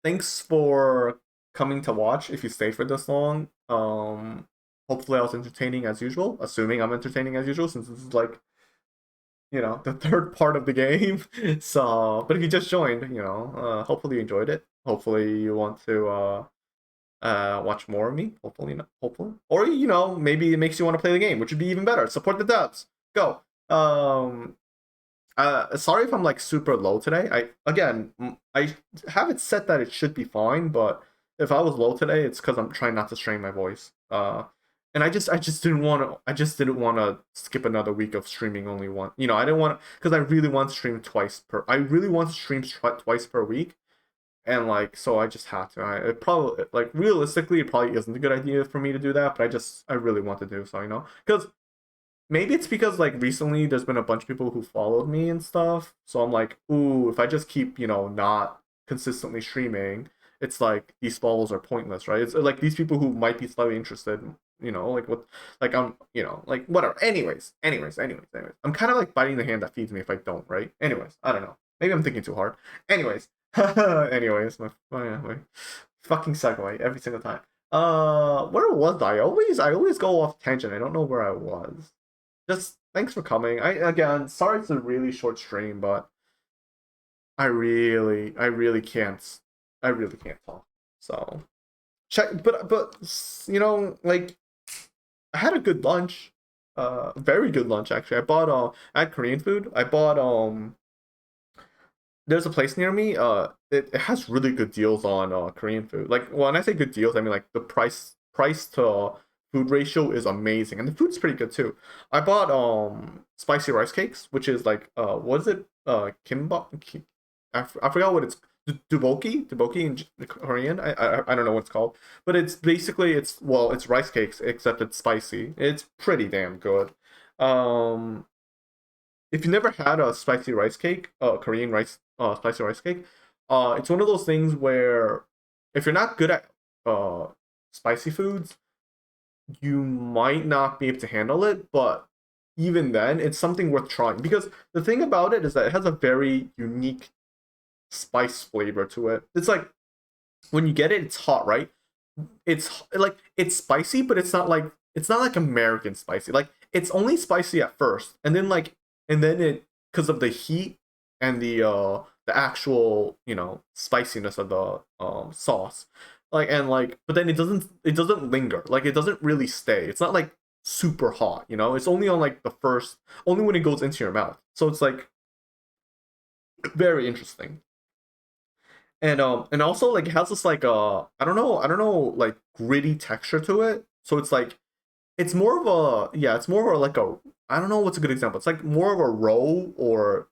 thanks for coming to watch if you stayed for this long. Hopefully I was entertaining as usual, assuming I'm entertaining as usual, since this is like, you know, the third part of the game. So, but if you just joined, you know, hopefully you enjoyed it. Hopefully you want to watch more of me. Hopefully not. Hopefully, or you know, maybe it makes you want to play the game, which would be even better. Support the devs. Go. Sorry if I'm like super low today. I have it set that it should be fine, but if I was low today, it's because I'm trying not to strain my voice. And I just didn't want to skip another week of streaming only one. You know, I didn't want because I really want to stream twice per. I really want to stream twice per week, and like so I just had to. It probably like realistically, it probably isn't a good idea for me to do that, but I really want to do so. You know, because maybe it's because like recently there's been a bunch of people who followed me and stuff. So I'm like, ooh, if I just keep, not consistently streaming, it's like these follows are pointless, right? It's like these people who might be slightly interested, like what like I'm, like whatever. Anyways. I'm kind of like biting the hand that feeds me if I don't, right? Anyways, I don't know. Maybe I'm thinking too hard. Anyways. Anyways, my fucking segue every single time. Where was I? I always go off tangent. I don't know where I was. Just thanks for coming. Again, sorry it's a really short stream, but I really can't talk. So check, but like I had a good lunch, very good lunch actually. I had Korean food. I bought there's a place near me. It has really good deals on Korean food. Like when I say good deals, I mean like the price to food ratio is amazing, and the food's pretty good too. I bought spicy rice cakes, which is like what is it? Kimbap. I forgot what it's duboki in Korean. I don't know what it's called, but it's basically it's rice cakes except it's spicy. It's pretty damn good. Um, if you never had a spicy rice cake, Korean rice spicy rice cake, it's one of those things where if you're not good at spicy foods, you might not be able to handle it, but even then, it's something worth trying because the thing about it is that it has a very unique spice flavor to it. It's like when you get it, it's hot, right? It's spicy, but it's not like American spicy. Like it's only spicy at first, and then it because of the heat and the actual spiciness of the sauce. But then it doesn't linger. Like it doesn't really stay. It's not like super hot, It's only on like the first only when it goes into your mouth. So it's like very interesting. And also like it has this like I don't know like gritty texture to it. So it's like it's more of a like a I don't know what's a good example. It's like more of a roll or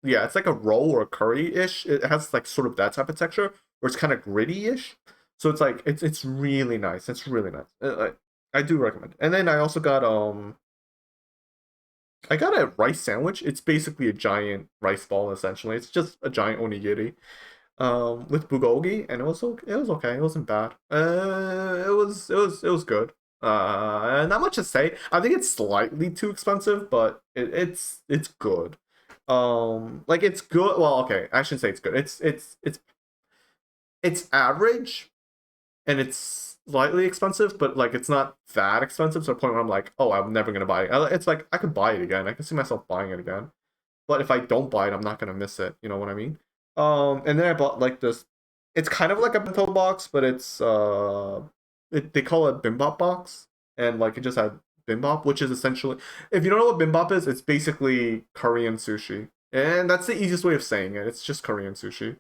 yeah, it's like a roll or a curry-ish. It has like sort of that type of texture where it's kind of gritty-ish. So it's like it's really nice. It's really nice. I do recommend it. And then I got a rice sandwich. It's basically a giant rice ball essentially. It's just a giant onigiri with bulgogi, and it was okay. It wasn't bad. It was good. Not much to say. I think it's slightly too expensive, but it's good. Like it's good. Well, okay, I shouldn't say it's good. It's average, and it's slightly expensive, but like it's not that expensive to the point where I'm like, oh, I'm never gonna buy it. It's like I could buy it again. I can see myself buying it again. But if I don't buy it, I'm not gonna miss it. You know what I mean? And then I bought like this. It's kind of like a bento box, but they call it bimbap box, and like it just had bimbap, which is essentially, if you don't know what bimbap is, it's basically Korean sushi, and that's the easiest way of saying it. It's just Korean sushi.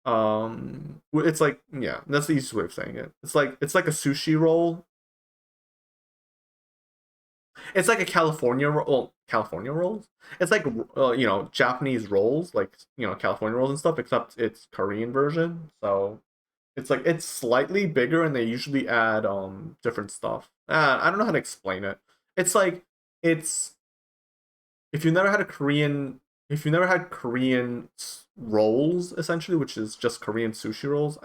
It's like yeah, that's the easiest way of saying it. It's like a sushi roll. It's like a California roll. Well, California rolls. It's like Japanese rolls, like California rolls and stuff, except it's Korean version. So it's slightly bigger, and they usually add different stuff. I don't know how to explain it. It's like it's if you've never had Korean rolls essentially, which is just Korean sushi rolls.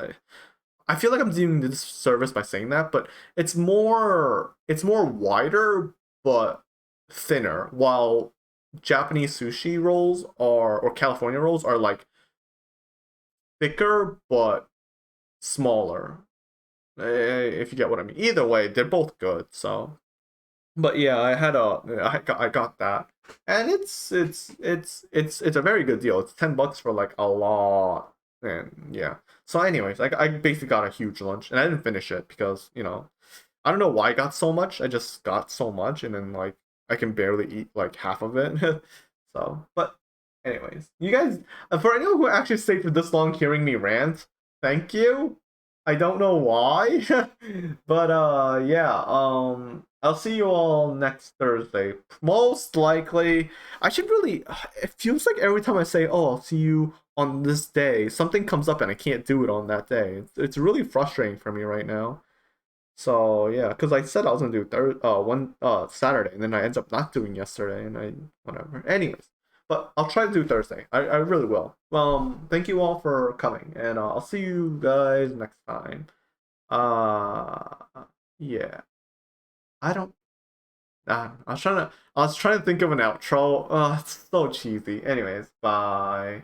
I feel like I'm doing this service by saying that, but it's more wider but thinner, while Japanese sushi rolls or California rolls are like thicker but smaller. If you get what I mean. Either way, they're both good. So, but yeah, I got that, and it's a very good deal. It's $10 for like a lot, and yeah. So, anyways, I basically got a huge lunch, and I didn't finish it because I don't know why I got so much. I just got so much, and then like I can barely eat like half of it. So, but anyways, you guys, for anyone who actually stayed for this long hearing me rant, thank you. I don't know why, but yeah. I'll see you all next Thursday. Most likely, I should really. It feels like every time I say, "Oh, I'll see you on this day," something comes up and I can't do it on that day. It's really frustrating for me right now. So yeah, because I said I was gonna do one Saturday, and then I ended up not doing yesterday, and I whatever. Anyways, but I'll try to do Thursday. I really will. Thank you all for coming, and I'll see you guys next time. Uh, yeah. I don't. I was trying to think of an outro. It's so cheesy. Anyways, bye.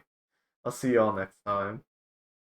I'll see you all next time.